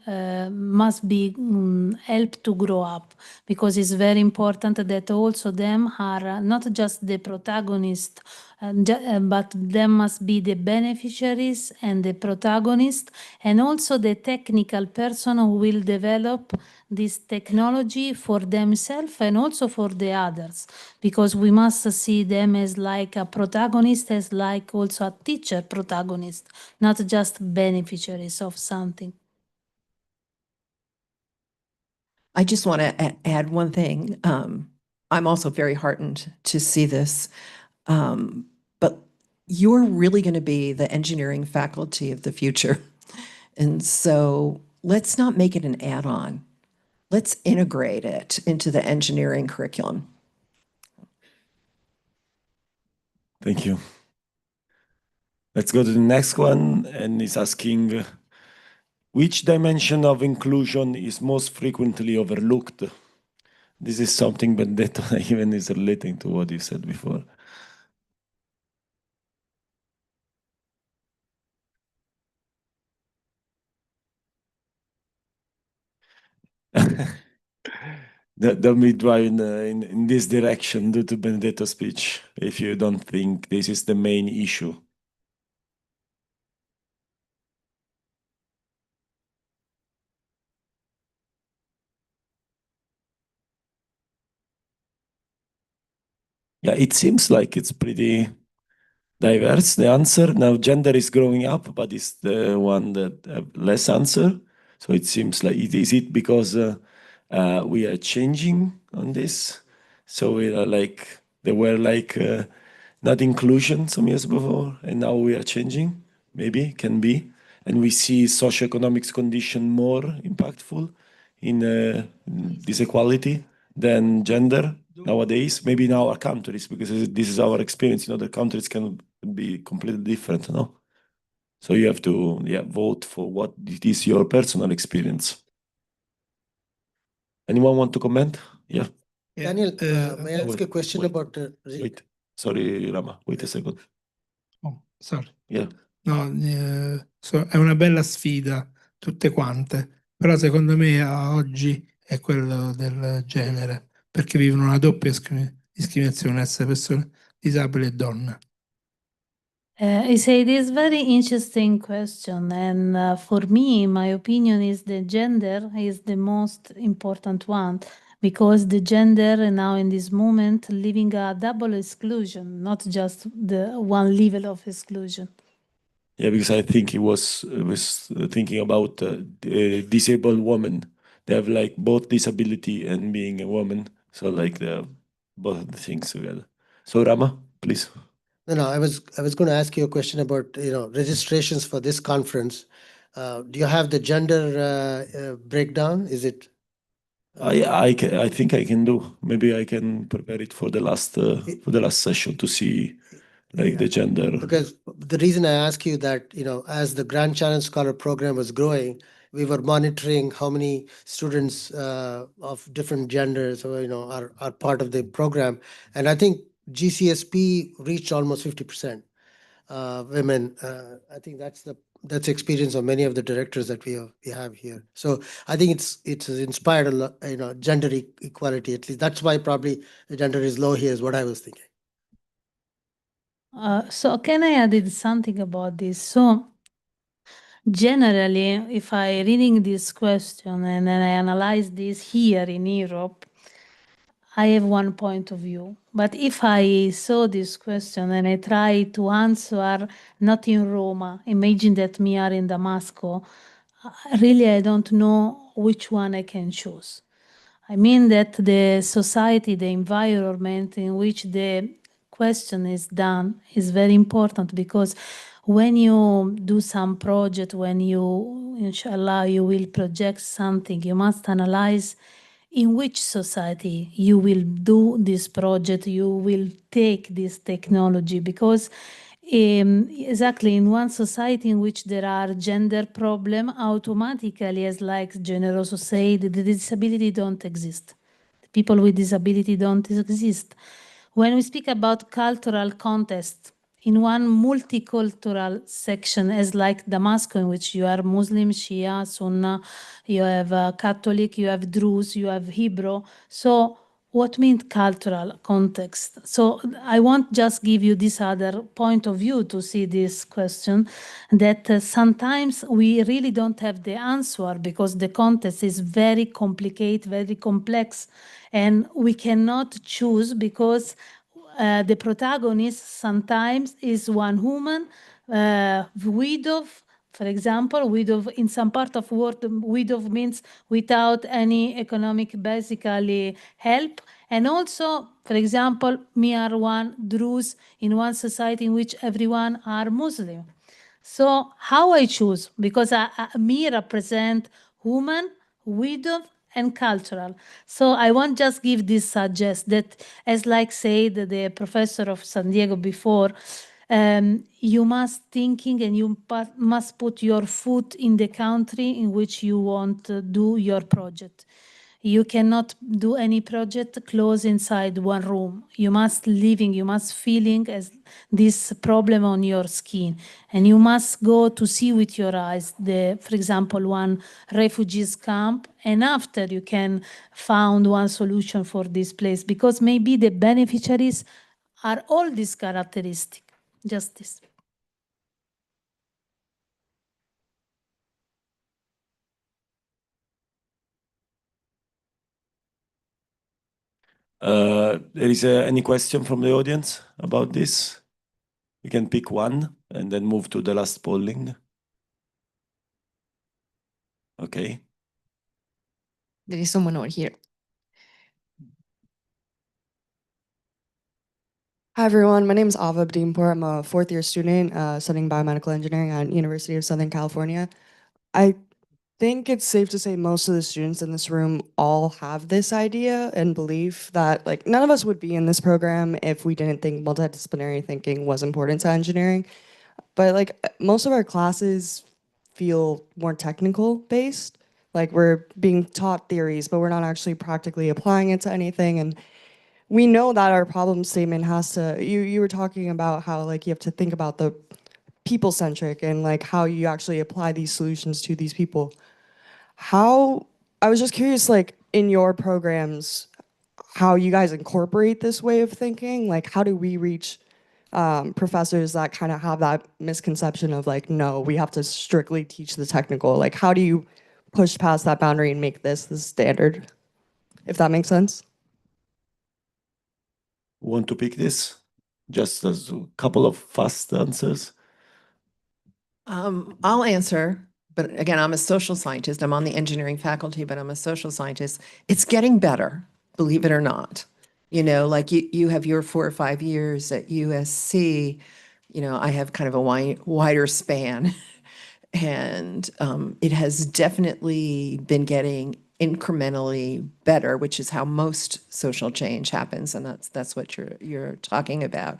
helped to grow up, because it's very important that also them are not just the protagonist, but them must be the beneficiaries and the protagonist, and also the technical person who will develop this technology for themselves and also for the others, because we must see them as like a protagonist, as like also a teacher protagonist, not just beneficiaries of something. I just want to add one thing. I'm also very heartened to see this, but you're really going to be the engineering faculty of the future. And so let's not make it an add-on. Let's integrate it into the engineering curriculum. Thank you. Let's go to the next one, and it's asking, which dimension of inclusion is most frequently overlooked? This is something Benedetta even is relating to what you said before. Don't be driving in this direction due to Benedetta's speech if you don't think this is the main issue. Yeah, it seems like it's pretty diverse, the answer. Now, gender is growing up, but it's the one that have less answer. So it seems like, is it because we are changing on this? So we are like, they were like not inclusion some years before, and now we are changing, maybe, can be. And we see socioeconomics condition more impactful in disequality than gender nowadays, maybe in our countries, because this is our experience. In other countries can be completely different, no? So you have to vote for what it is your personal experience. Anyone want to comment? Yeah. Daniel, may I ask a question about... Wait, sorry Rama, wait a second. Oh, sorry. Yeah. No, è una bella sfida tutte quante, però secondo me oggi è quello del genere, perché vivono una doppia discriminazione, essere persone disabili e donne. I say this very interesting question, and for me, my opinion is the gender is the most important one because the gender now in this moment living a double exclusion, not just the one level of exclusion. Yeah, because I think he was thinking about disabled women. They have like both disability and being a woman, so like the both of the things together. So Rama, please. No, I was going to ask you a question about registrations for this conference. Do you have the gender breakdown? Is it? I think I can do. Maybe I can prepare it for the last session to see like the gender. Because the reason I ask you that, as the Grand Challenge Scholar program was growing, we were monitoring how many students of different genders, are part of the program, and I think GCSP reached almost 50% women. I think that's experience of many of the directors that we have here. So I think it's inspired a lot, gender equality. At least that's why probably the gender is low here. Is what I was thinking. So can I add something about this? So generally, if I reading this question and then I analyze this here in Europe, I have one point of view. But if I saw this question and I try to answer not in Roma, imagine that me are in Damascus, really I don't know which one I can choose. I mean that the society, the environment in which the question is done is very important because when you do some project, when you, inshallah, you will project something, you must analyze in which society you will do this project, you will take this technology, because exactly in one society in which there are gender problem, automatically, as like Generoso said, the disability don't exist. The people with disability don't exist. When we speak about cultural context, in one multicultural section, as like Damascus, in which you are Muslim, Shia, Sunnah, you have Catholic, you have Druze, you have Hebrew. So what means cultural context? So I won't just give you this other point of view to see this question, that sometimes we really don't have the answer because the context is very complicated, very complex, and we cannot choose because the protagonist sometimes is one woman, widow. For example, widow in some part of world, widow means without any economic basically help. And also, for example, me are one Druze in one society in which everyone are Muslim. So how I choose? Because me represent woman, widow, and cultural. So I won't just give this suggest that, as like said the professor of San Diego before, you must thinking and you must put your foot in the country in which you want to do your project. You cannot do any project close inside one room. You must living, you must feeling as this problem on your skin. And you must go to see with your eyes, for example, one refugees camp, and after you can found one solution for this place, because maybe the beneficiaries are all these characteristics, just this. There is any question from the audience about this? We can pick one and then move to the last polling. Okay. There is someone over here. Hi everyone, my name is Ava Bdeempour. I'm a fourth year student studying biomedical engineering at University of Southern California. I think it's safe to say most of the students in this room all have this idea and belief that like none of us would be in this program if we didn't think multidisciplinary thinking was important to engineering. But like most of our classes feel more technical based. Like we're being taught theories, but we're not actually practically applying it to anything. And we know that our problem statement has to, you were talking about how like you have to think about the people centric and like how you actually apply these solutions to these people. I was just curious, like in your programs, how you guys incorporate this way of thinking, like how do we reach professors that kind of have that misconception of like, no, we have to strictly teach the technical. Like, how do you push past that boundary and make this the standard? If that makes sense. Want to pick this? Just as a couple of fast answers. I'll answer, but again, I'm a social scientist. I'm on the engineering faculty, but I'm a social scientist. It's getting better, believe it or not. You know, like you have your 4 or 5 years at USC, you know, I have kind of a wider span. And it has definitely been getting incrementally better, which is how most social change happens, and that's what you're talking about.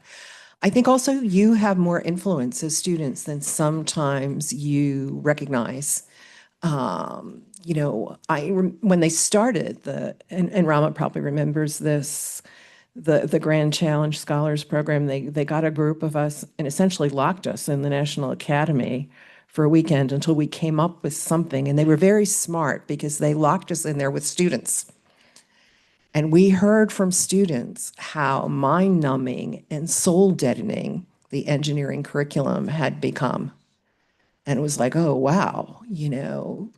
I think also you have more influence as students than sometimes you recognize. You know, when they started and Rama probably remembers this, the Grand Challenge Scholars Program, they got a group of us and essentially locked us in the National Academy for a weekend until we came up with something. And they were very smart because they locked us in there with students. And we heard from students how mind-numbing and soul-deadening the engineering curriculum had become. And it was like, oh, wow, you know,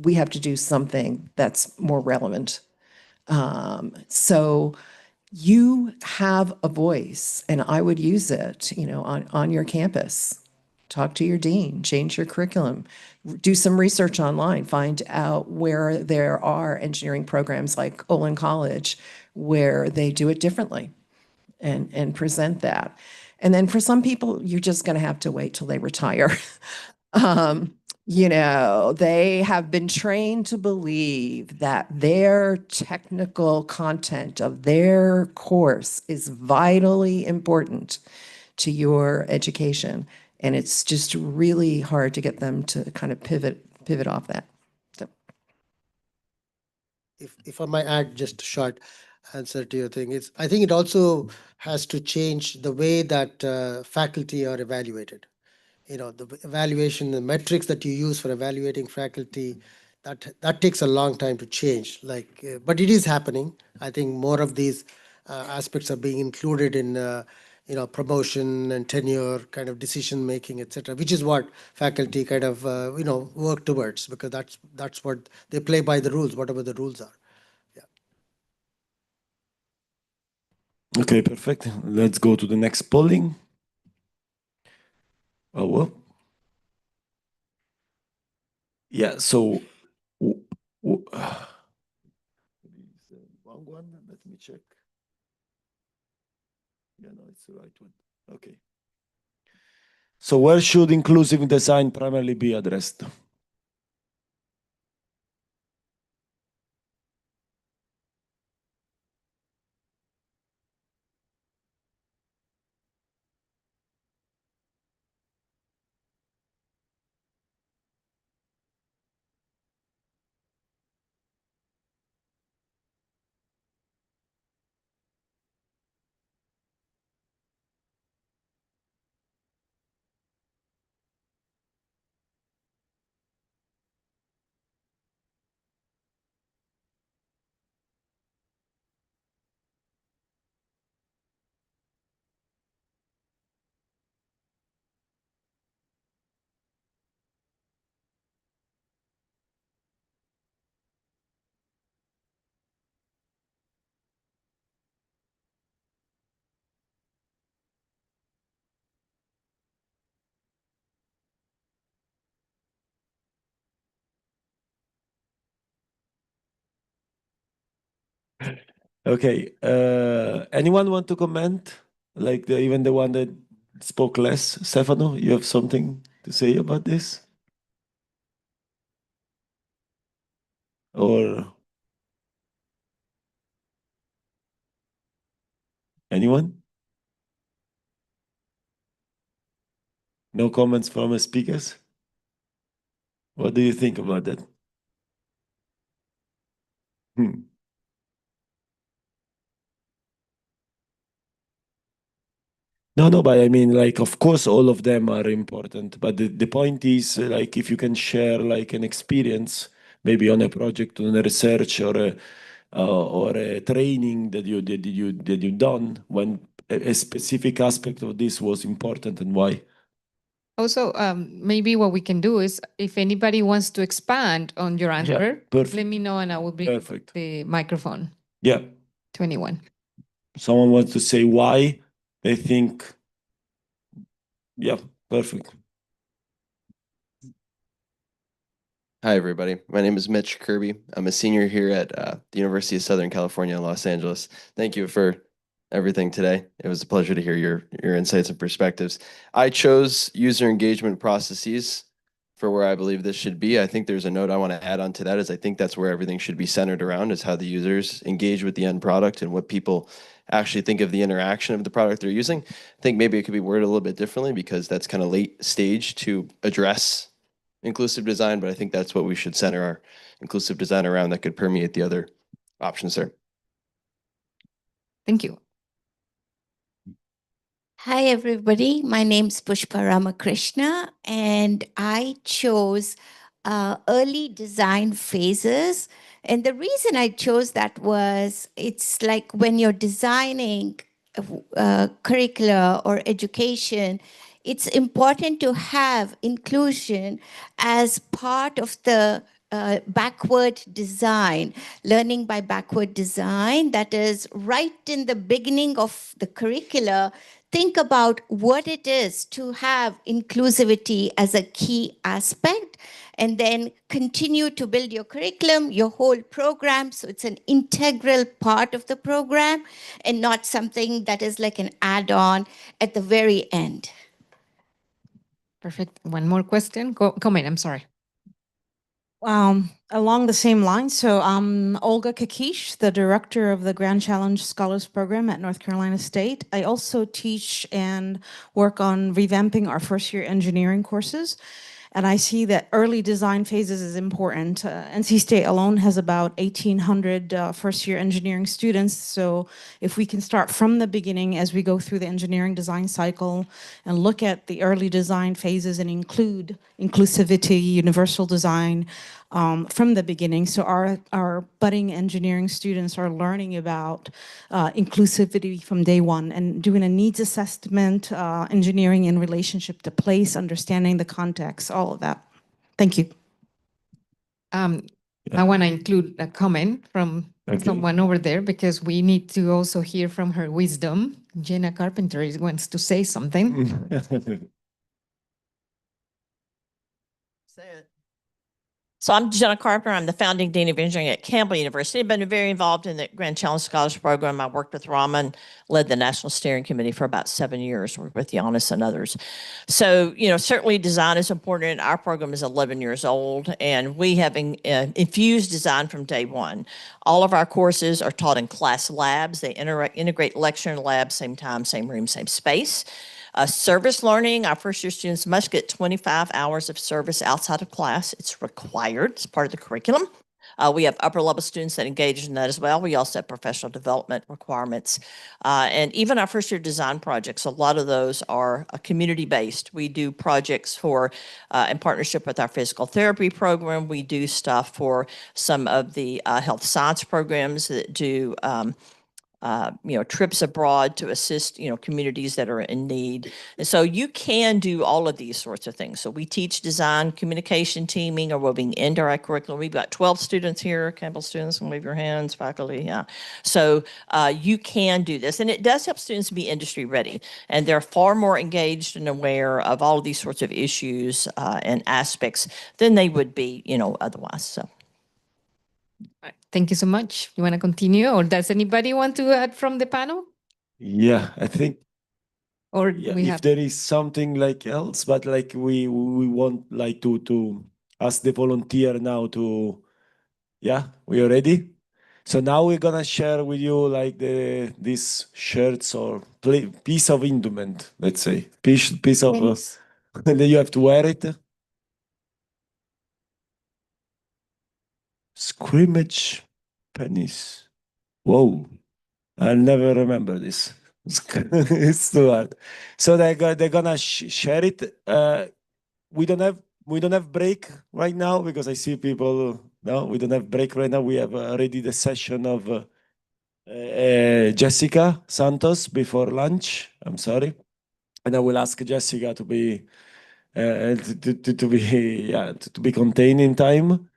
we have to do something that's more relevant. So you have a voice, and I would use it, you know, on your campus. Talk to your dean, change your curriculum, do some research online, find out where there are engineering programs like Olin College where they do it differently and present that. And then for some people, you're just going to have to wait till they retire. You know, they have been trained to believe that their technical content of their course is vitally important to your education. And it's just really hard to get them to kind of pivot off that. So. If I might add just a short answer to your thing, I think it also has to change the way that faculty are evaluated. You know, the evaluation, the metrics that you use for evaluating faculty, that takes a long time to change. Like, but it is happening. I think more of these aspects are being included in you know, promotion and tenure, kind of decision making, etc., which is what faculty kind of you know, work towards, because that's what they play by the rules, whatever the rules are. Okay, perfect. Let's go to the next polling. Oh, well. Yeah, so wrong one. Let me check. Yeah, no, it's the right one. Okay. So where should inclusive design primarily be addressed? Okay. Anyone want to comment? Like even the one that spoke less? Stefano, you have something to say about this? Or anyone? No comments from the speakers? What do you think about that? No, but I mean, like, of course, all of them are important. But the point is, like, if you can share, like, an experience, maybe on a project, on a research, or a training that you done when a specific aspect of this was important and why. Also, maybe what we can do is if anybody wants to expand on your answer, perfect. let me know and I will bring Perfect. the microphone Yeah. to anyone. Someone wants to say why they think, yeah, perfect. Hi, everybody. My name is Mitch Kirby. I'm a senior here at the University of Southern California in Los Angeles. Thank you for everything today. It was a pleasure to hear your insights and perspectives. I chose user engagement processes for where I believe this should be. I think there's a note I want to add on to that is I think that's where everything should be centered around is how the users engage with the end product and what people actually think of the interaction of the product they're using. I think maybe it could be worded a little bit differently because that's kind of late stage to address inclusive design, but I think that's what we should center our inclusive design around that could permeate the other options there. Thank you. Hi, everybody. My name's Pushpa Ramakrishna, and I chose early design phases. And the reason I chose that was it's like when you're designing curricula or education, it's important to have inclusion as part of the backward design, learning by backward design, that is right in the beginning of the curricula. Think about what it is to have inclusivity as a key aspect, and then continue to build your curriculum, your whole program. So it's an integral part of the program and not something that is like an add-on at the very end. Perfect. One more question. Comment, I'm sorry. Along the same lines, so I'm Olga Kakish, the director of the Grand Challenge Scholars Program at North Carolina State. I also teach and work on revamping our first-year engineering courses. And I see that early design phases is important. NC State alone has about 1,800 first-year engineering students. So if we can start from the beginning as we go through the engineering design cycle and look at the early design phases and include inclusivity, universal design from the beginning. So our budding engineering students are learning about inclusivity from day one and doing a needs assessment, engineering in relationship to place, understanding the context, all of that. Thank you. I want to include a comment from someone over there because we need to also hear from her wisdom. Jenna Carpenter wants to say something. Say it. So I'm Jenna Carpenter. I'm the founding dean of engineering at Campbell University. I've been very involved in the Grand Challenge Scholars Program. I worked with Raman, led the National Steering Committee for about 7 years, worked with Giannis and others. So, certainly design is important. Our program is 11 years old, and we have infused design from day one. All of our courses are taught in class labs. They integrate lecture and lab, same time, same room, same space. Service learning, our first-year students must get 25 hours of service outside of class. It's required. It's part of the curriculum. We have upper-level students that engage in that as well. We also have professional development requirements. And even our first-year design projects, a lot of those are community-based. We do projects in partnership with our physical therapy program. We do stuff for some of the health science programs that do trips abroad to assist, communities that are in need. And so you can do all of these sorts of things. So we teach design, communication, teaming, or woven into our curriculum. We've got 12 students here, Campbell students, and wave your hands, faculty, yeah. So you can do this. And it does help students be industry ready. And they're far more engaged and aware of all of these sorts of issues and aspects than they would be, otherwise, so. Thank you so much. You want to continue, or does anybody want to add from the panel? Yeah, I think. Or if there is something like else, but like we want like to ask the volunteer now to. Yeah, we are ready. So now we're gonna share with you like these shirts or piece of induments, let's say piece of, and then you have to wear it. Scrimmage pennies. Whoa, I'll never remember this. It's too hard. So they're gonna share it. We don't have break right now because I see people. No, we don't have break right now. We have already the session of Jessica Santos before lunch. I'm sorry. And I will ask Jessica to be to be yeah to be contained in time.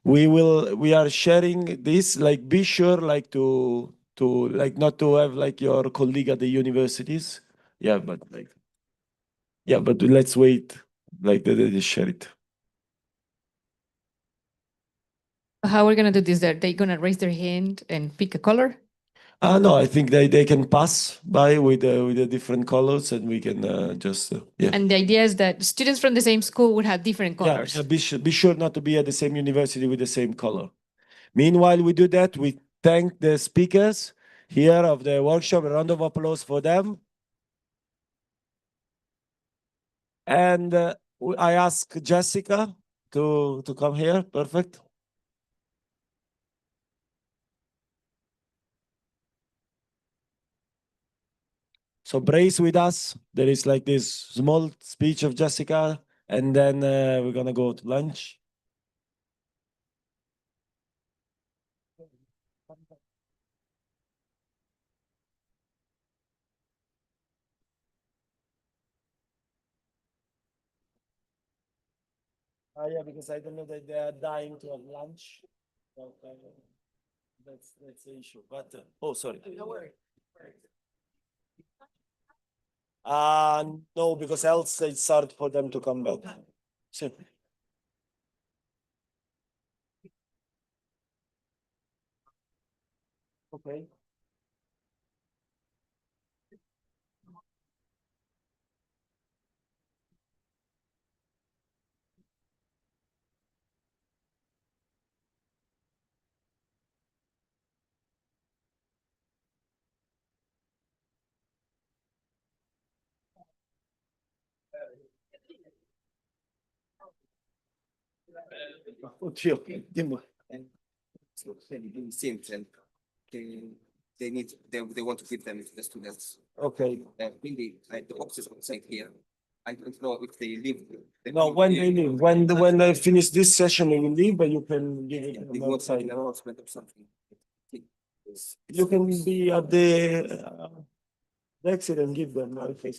We are sharing this, like, be sure like to like not to have like your colleague at the universities. Yeah, but like yeah, but let's wait like they share it. How are we gonna do this? Are they gonna raise their hand and pick a color? No, I think they can pass by with the different colors, and we can just yeah. And the idea is that students from the same school would have different Yeah, colors. yeah, be sure not to be at the same university with the same color. Meanwhile, we do that. We thank the speakers here of the workshop. A round of applause for them. And I ask Jessica to come here. Perfect. So brace with us. There is like this small speech of Jessica, and then we're gonna go to lunch. Yeah, because I don't know that they are dying to have lunch. But, that's the issue. But oh, sorry. No worry. No, because else it's hard for them to come back. So, okay. Oddio, dimmi. They need they want to give them to the students. Okay. Quindi the boxes on site here. I don't know if they leave. No, when they leave, when they finish this session, they will leave, but you can give it They them want outside. an announcement or something. You can be at the exit and give them. Okay.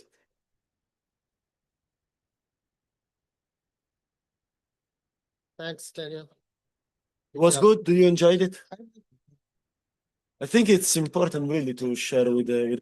Thanks, Daniel. It was job. good. Do you enjoyed it? I think it's important really to share with the.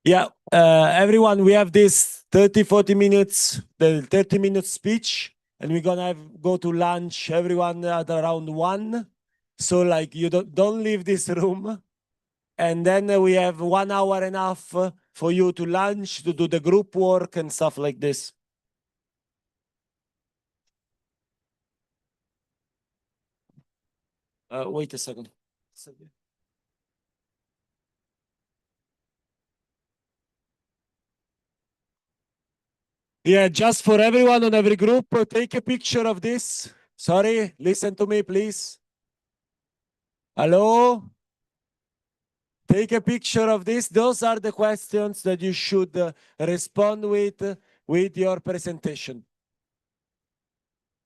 Yeah, everyone, we have this 30, 40 minutes, the 30-minute speech, and we're gonna go to lunch, everyone at around 1. So like you don't leave this room. And then we have 1 hour and a half for you to lunch, to do the group work and stuff like this. Wait a second. Yeah, just for everyone on every group, take a picture of this. Sorry, listen to me, please. Hello? Take a picture of this. Those are the questions that you should respond with your presentation.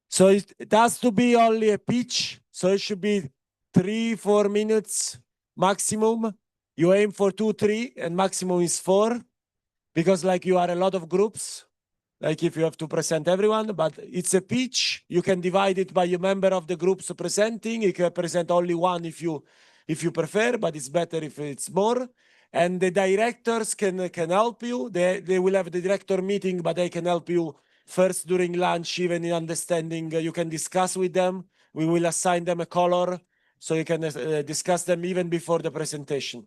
So it has to be only a pitch. So it should be 3-4 minutes maximum. You aim for 2-3 and maximum is 4 because like you are a lot of groups. Like if you have to present everyone, but it's a pitch. You can divide it by a member of the groups presenting. You can present only one if you prefer, but it's better if it's more. And the directors can help you. They will have the director meeting, but they can help you first during lunch, even in understanding. You can discuss with them. We will assign them a color, so you can discuss them even before the presentation.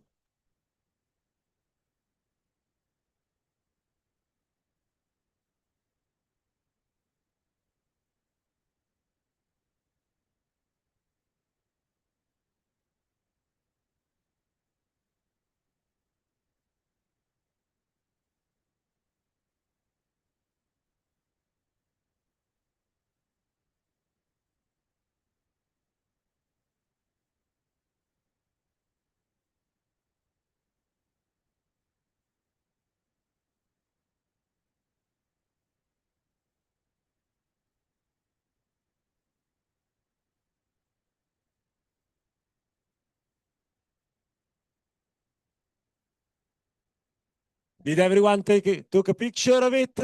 Did everyone took a picture of it?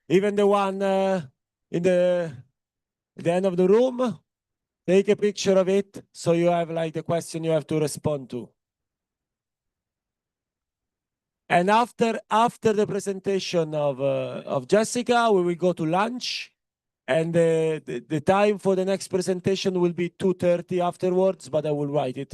Even the one in the end of the room? Take a picture of it so you have like the question you have to respond to. And after the presentation of Jessica, we will go to lunch. And the time for the next presentation will be 2:30 afterwards, but I will write it.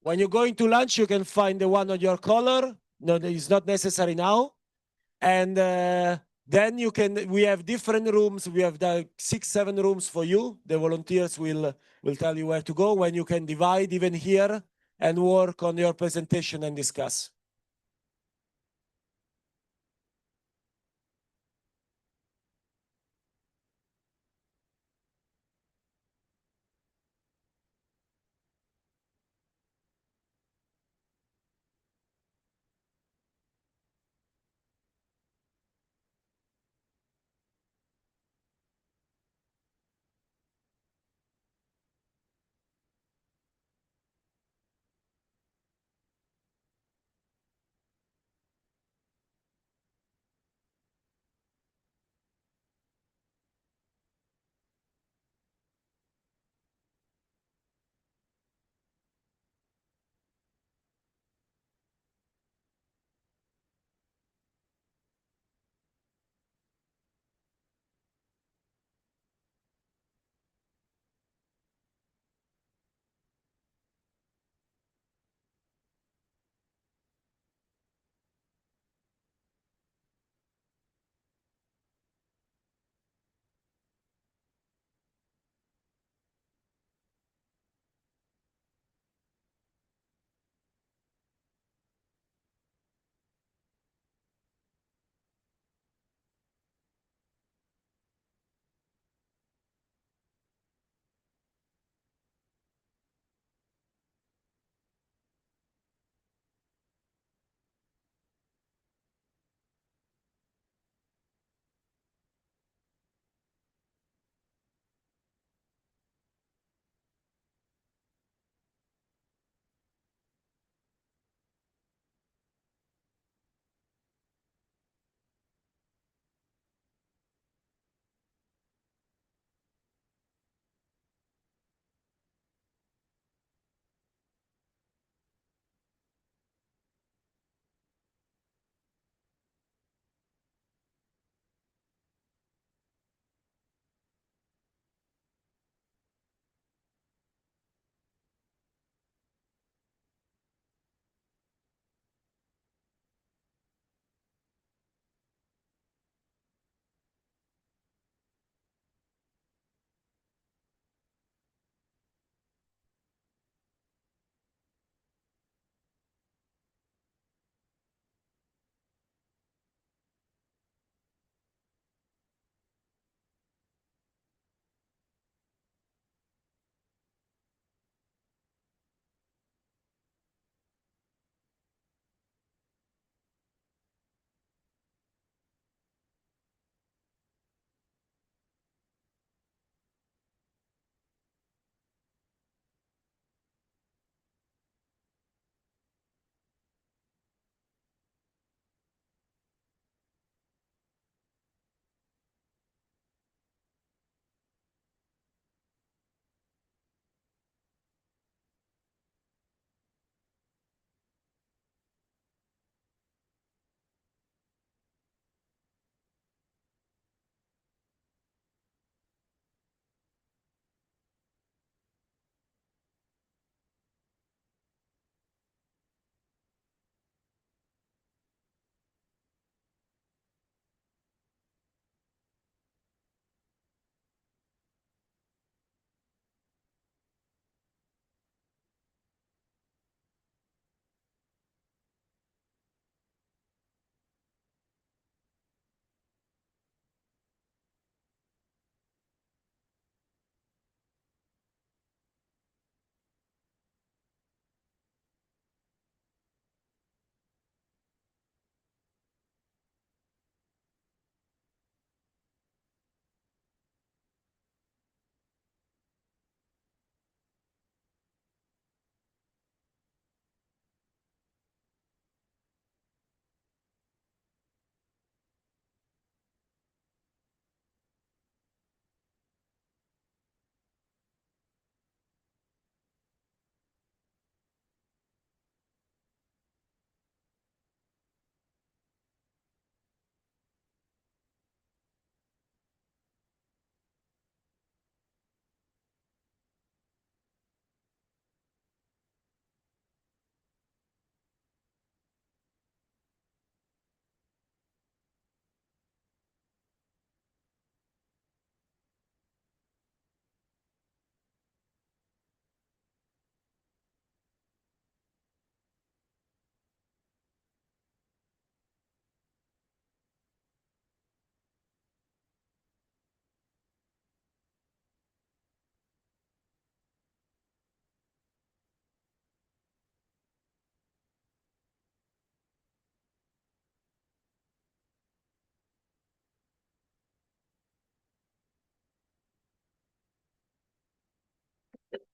When you're going to lunch, you can find the one on your color. No, it's not necessary now. And then we have different rooms. We have the 6-7 rooms for you. The volunteers will tell you where to go, when you can divide even here and work on your presentation and discuss.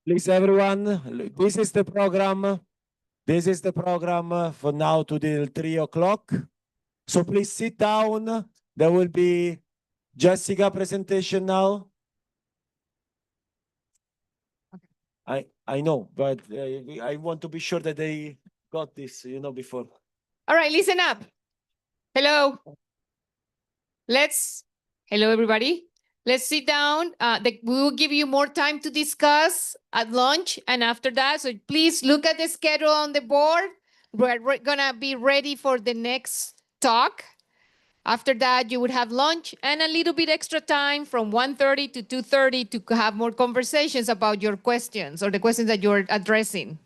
Please, everyone, this is the program. This is the program for now to till 3 o'clock. So please sit down. There will be Jessica presentation now. I know, but I want to be sure that they got this, before. All right, listen up. Hello. Hello, everybody. Let's sit down. We will give you more time to discuss at lunch and after that. So please look at the schedule on the board. We're gonna be ready for the next talk. After that, you would have lunch and a little bit extra time from 1:30 to 2:30 to have more conversations about your questions or the questions that you're addressing.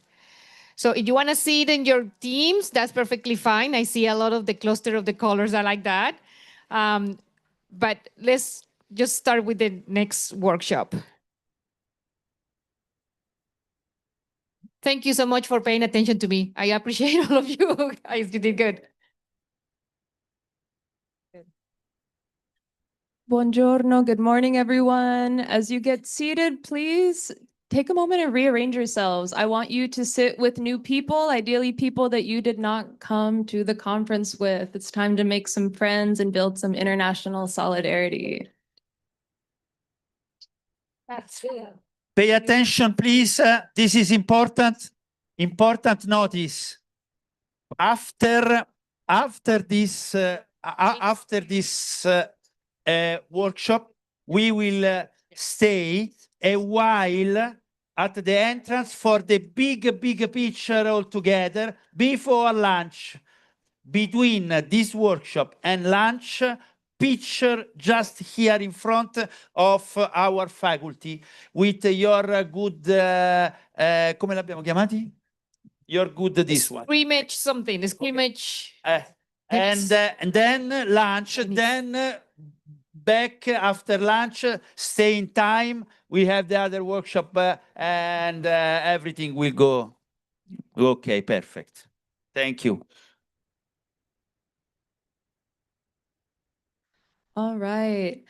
So if you want to see it in your teams, that's perfectly fine. I see a lot of the cluster of the colors are like that. But let's just start with the next workshop. Thank you so much for paying attention to me. I appreciate all of you guys. You did good. Buongiorno, good morning, everyone. As you get seated, please take a moment and rearrange yourselves. I want you to sit with new people, ideally people that you did not come to the conference with. It's time to make some friends and build some international solidarity. Pay attention, please. This is important. Important notice. After this workshop, we will stay a while at the entrance for the big picture all together before lunch. Between this workshop and lunch, picture just here in front of our faculty with your good, come l'abbiamo chiamati? Your good this one. Scrimmage something, the scrimmage. And then lunch, then back after lunch, stay in time. We have the other workshop and everything will go. Okay, perfect. Thank you. All right.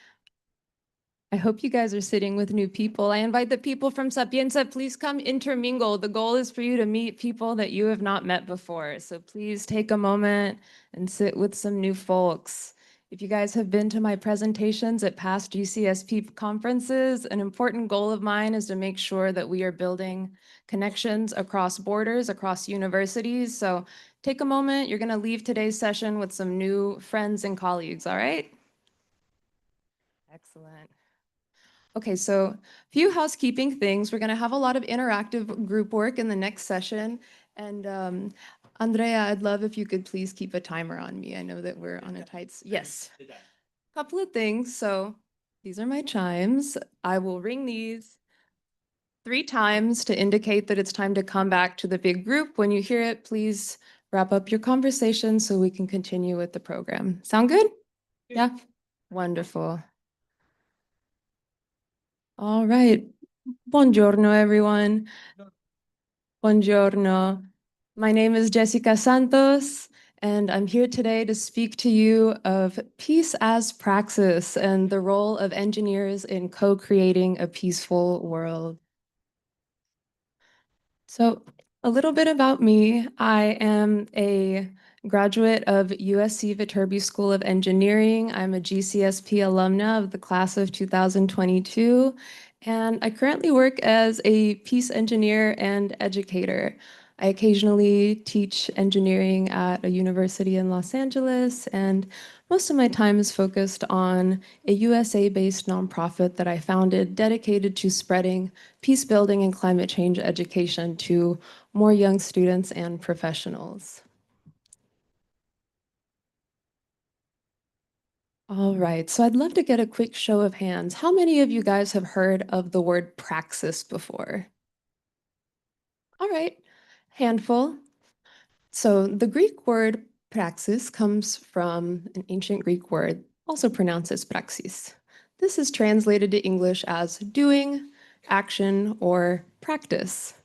I hope you guys are sitting with new people. I invite the people from Sapienza, please come intermingle. The goal is for you to meet people that you have not met before. So please take a moment and sit with some new folks. If you guys have been to my presentations at past GCSP conferences, an important goal of mine is to make sure that we are building connections across borders, across universities. So take a moment. You're going to leave today's session with some new friends and colleagues, all right? Excellent. Okay, so a few housekeeping things. We're going to have a lot of interactive group work in the next session. And Andrea, I'd love if you could please keep a timer on me. I know that we're on a tight... Yes. A couple of things. So these are my chimes. I will ring these 3 times to indicate that it's time to come back to the big group. When you hear it, please wrap up your conversation so we can continue with the program. Sound good? Yeah? Wonderful. All right. Buongiorno, everyone. Buongiorno. My name is Jessica Santos, and I'm here today to speak to you of peace as praxis and the role of engineers in co-creating a peaceful world. So, a little bit about me. I am a graduate of USC Viterbi School of Engineering. I'm a GCSP alumna of the class of 2022, and I currently work as a peace engineer and educator. I occasionally teach engineering at a university in Los Angeles, and most of my time is focused on a USA-based nonprofit that I founded dedicated to spreading peace building and climate change education to more young students and professionals. All right, so I'd love to get a quick show of hands. How many of you guys have heard of the word praxis before? All right, handful. So the Greek word praxis comes from an ancient Greek word, also pronounced as praxis. This is translated to English as doing, action, or practice.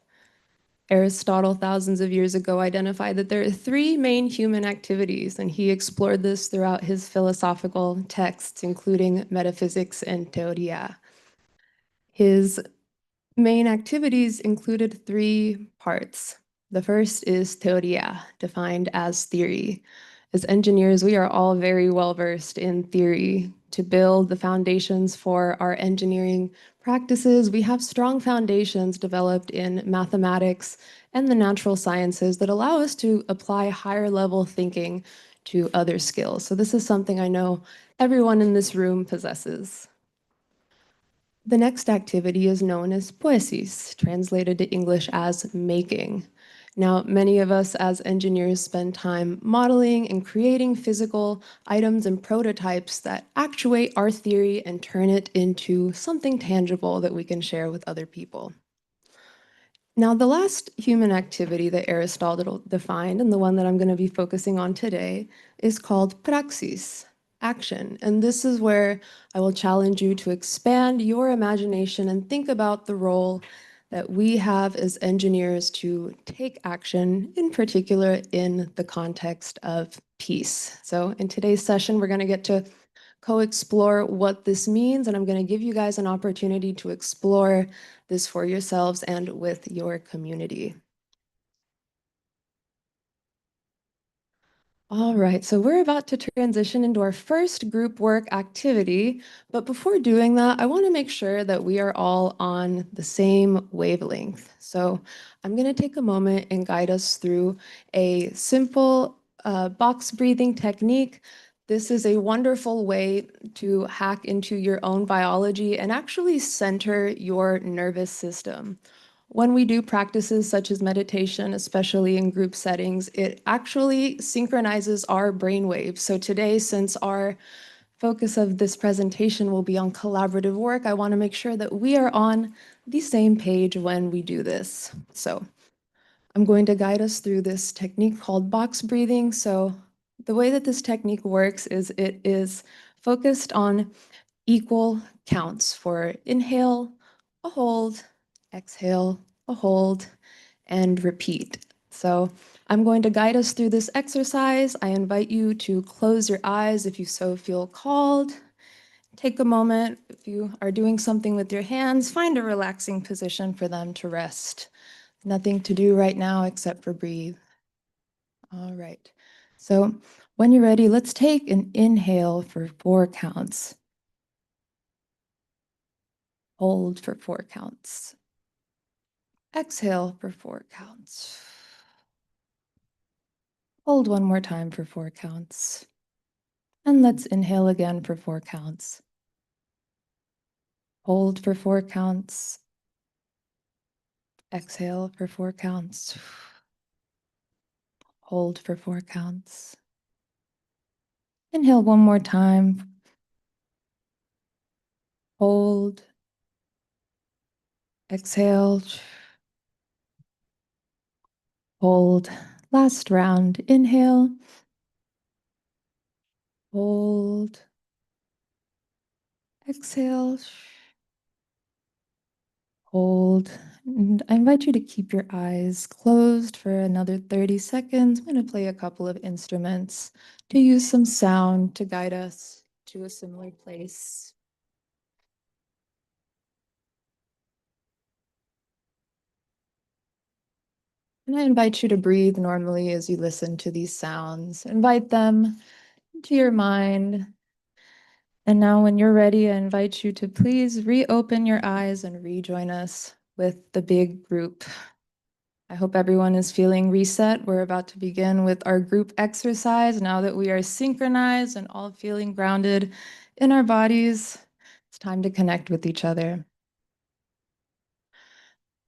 Aristotle, thousands of years ago, identified that there are 3 main human activities, and he explored this throughout his philosophical texts, including Metaphysics and Theoria. His Main activities included 3 parts. The first is teoria, defined as theory. As engineers, we are all very well versed in theory. To build the foundations for our engineering practices, we have strong foundations developed in mathematics and the natural sciences that allow us to apply higher level thinking to other skills. So this is something I know everyone in this room possesses. The next activity is known as poesis, translated to English as making. Now, many of us as engineers spend time modeling and creating physical items and prototypes that actuate our theory and turn it into something tangible that we can share with other people. Now, the last human activity that Aristotle defined, and the one that I'm going to be focusing on today, is called praxis, action. And this is where I will challenge you to expand your imagination and think about the role that we have as engineers to take action, in particular in the context of peace. So in today's session, we're going to get to co-explore what this means, and I'm going to give you guys an opportunity to explore this for yourselves and with your community. All right, so we're about to transition into our first group work activity, but before doing that, I want to make sure that we are all on the same wavelength. So I'm going to take a moment and guide us through a simple box breathing technique. This is a wonderful way to hack into your own biology and actually center your nervous system. When we do practices such as meditation, especially in group settings, it actually synchronizes our brain waves. So today, since our focus of this presentation will be on collaborative work, I want to make sure that we are on the same page when we do this. So I'm going to guide us through this technique called box breathing. So the way that this technique works is it is focused on equal counts for inhale, a hold, exhale, a hold, and repeat. So I'm going to guide us through this exercise. I invite you to close your eyes if you so feel called. Take a moment. If you are doing something with your hands, find a relaxing position for them to rest. Nothing to do right now except for breathe. All right. So when you're ready, let's take an inhale for 4 counts. Hold for 4 counts. Exhale for 4 counts. Hold one more time for 4 counts. And let's inhale again for 4 counts. Hold for 4 counts. Exhale for 4 counts. Hold for 4 counts. Inhale one more time. Hold. Exhale. Hold. Last round. Inhale. Hold. Exhale. Hold. And I invite you to keep your eyes closed for another 30 seconds. I'm going to play a couple of instruments to use some sound to guide us to a similar place. And I invite you to breathe normally as you listen to these sounds. Invite them into your mind. And now when you're ready, I invite you to please reopen your eyes and rejoin us with the big group. I hope everyone is feeling reset. We're about to begin with our group exercise. Now that we are synchronized and all feeling grounded in our bodies, it's time to connect with each other.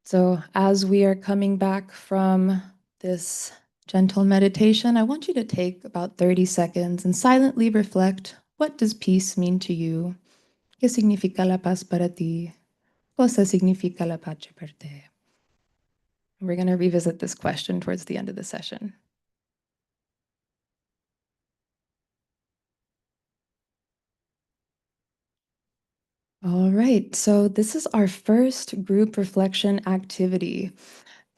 So as we are coming back from this gentle meditation, I want you to take about 30 seconds and silently reflect, what does peace mean to you? ¿Qué significa la paz para ti? ¿Cosa significa la pace per te? We're going to revisit this question towards the end of the session. All right, so this is our first group reflection activity.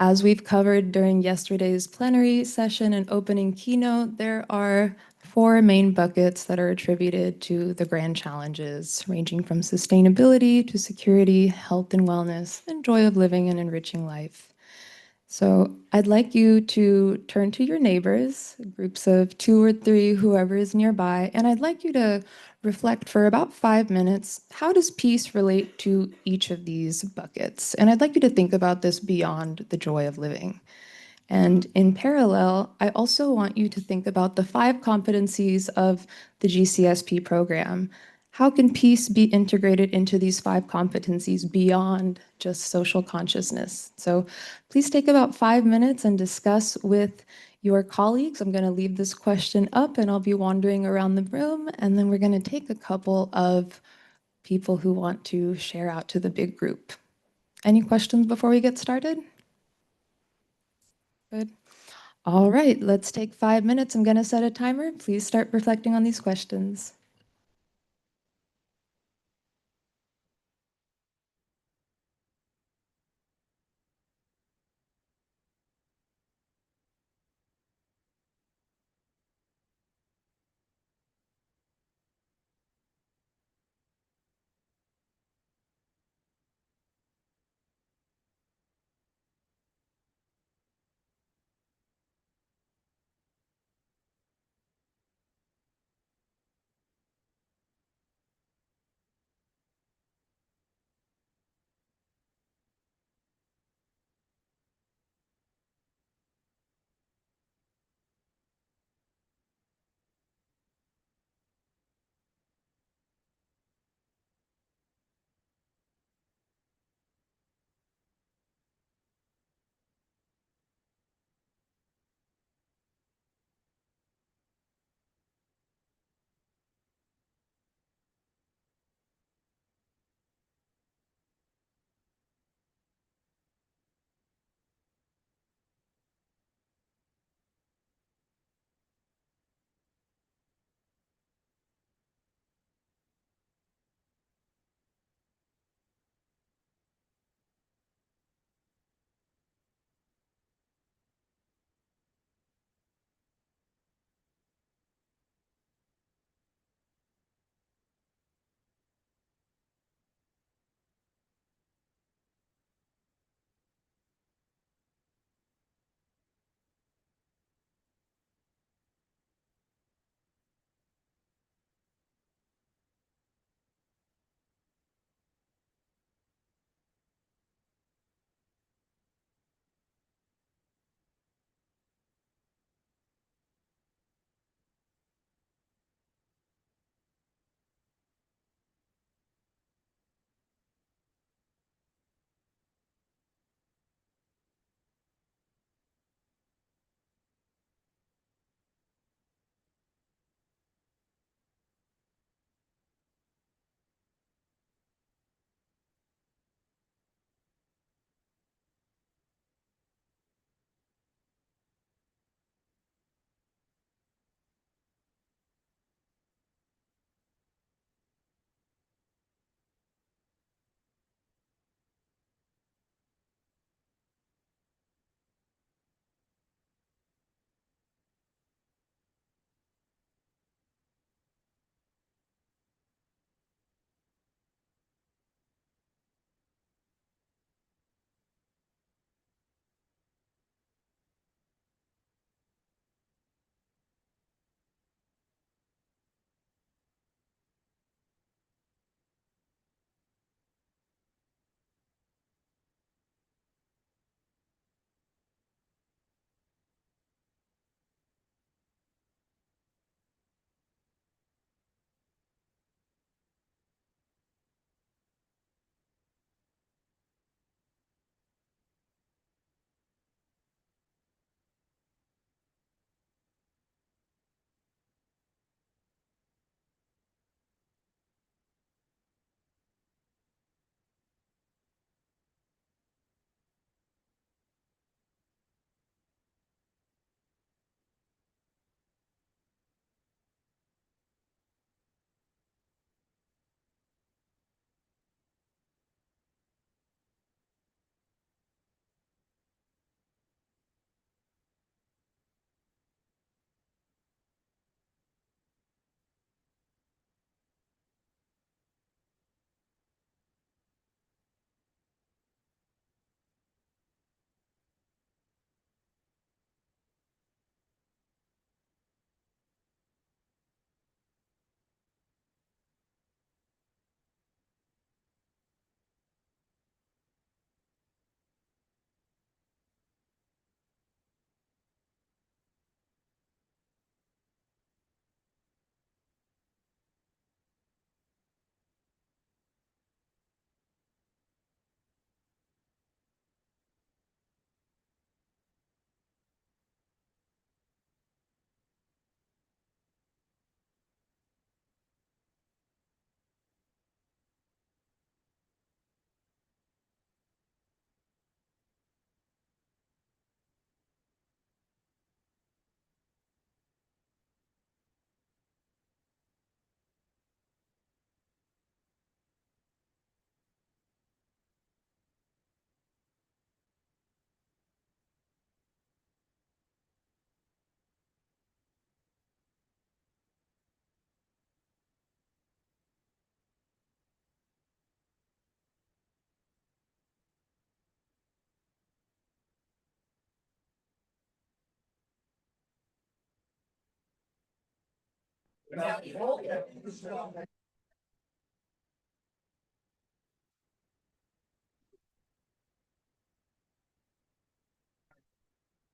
As we've covered during yesterday's plenary session and opening keynote, there are 4 main buckets that are attributed to the grand challenges, ranging from sustainability to security, health and wellness, and joy of living and enriching life. So I'd like you to turn to your neighbors, groups of 2 or 3, whoever is nearby, and I'd like you to reflect for about 5 minutes. How does peace relate to each of these buckets? And I'd like you to think about this beyond the joy of living. And in parallel, I also want you to think about the 5 competencies of the GCSP program. How can peace be integrated into these 5 competencies beyond just social consciousness? So please take about 5 minutes and discuss with your colleagues. I'm going to leave this question up and I'll be wandering around the room, and then we're going to take a couple of people who want to share out to the big group. Any questions before we get started? Good. All right, let's take 5 minutes. I'm going to set a timer. Please start reflecting on these questions.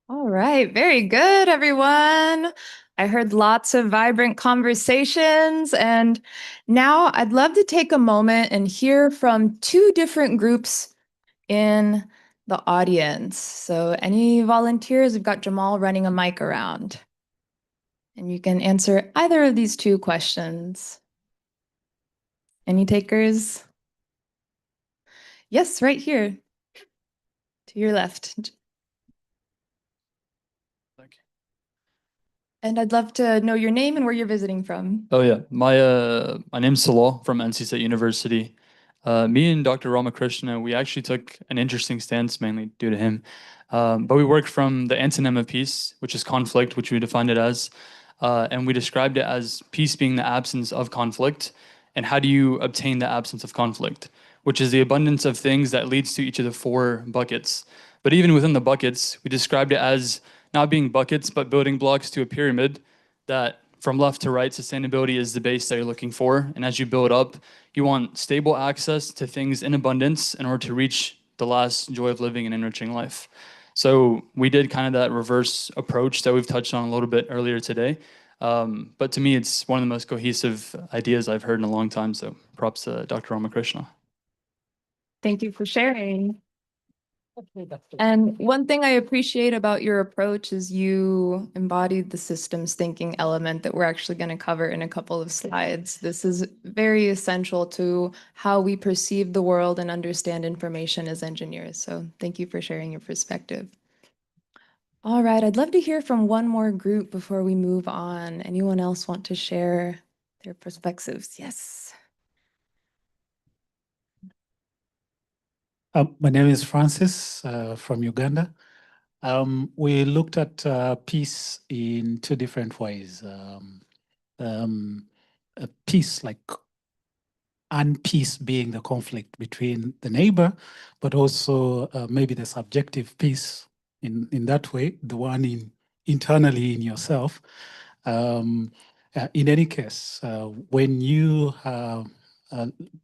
All right, very good, everyone. I heard lots of vibrant conversations, and now I'd love to take a moment and hear from two different groups in the audience. So any volunteers? We've got Jamal running a mic around. And you can answer either of these two questions. Any takers? Yes, right here. To your left. And I'd love to know your name and where you're visiting from. Oh yeah, my name's Salah from NC State University. Me and Dr. Ramakrishna, we actually took an interesting stance, mainly due to him. But we worked from the antonym of peace, which is conflict, which we defined it as, and we described it as peace being the absence of conflict. And how do you obtain the absence of conflict, which is the abundance of things that leads to each of the four buckets. But even within the buckets, we described it as not being buckets, but building blocks to a pyramid that from left to right, sustainability is the base that you're looking for. And as you build up, you want stable access to things in abundance in order to reach the last joy of living and enriching life. So we did kind of that reverse approach that we've touched on a little bit earlier today. But to me, it's one of the most cohesive ideas I've heard in a long time. So props to Dr. Ramakrishna. Thank you for sharing. And one thing I appreciate about your approach is you embodied the systems thinking element that we're actually going to cover in a couple of slides. This is very essential to how we perceive the world and understand information as engineers. So thank you for sharing your perspective. All right, I'd love to hear from one more group before we move on. Anyone else want to share their perspectives? Yes. My name is Francis from Uganda. We looked at peace in two different ways. Peace, like unpeace being the conflict between the neighbor, but also maybe the subjective peace in that way, the one internally in yourself. In any case, when you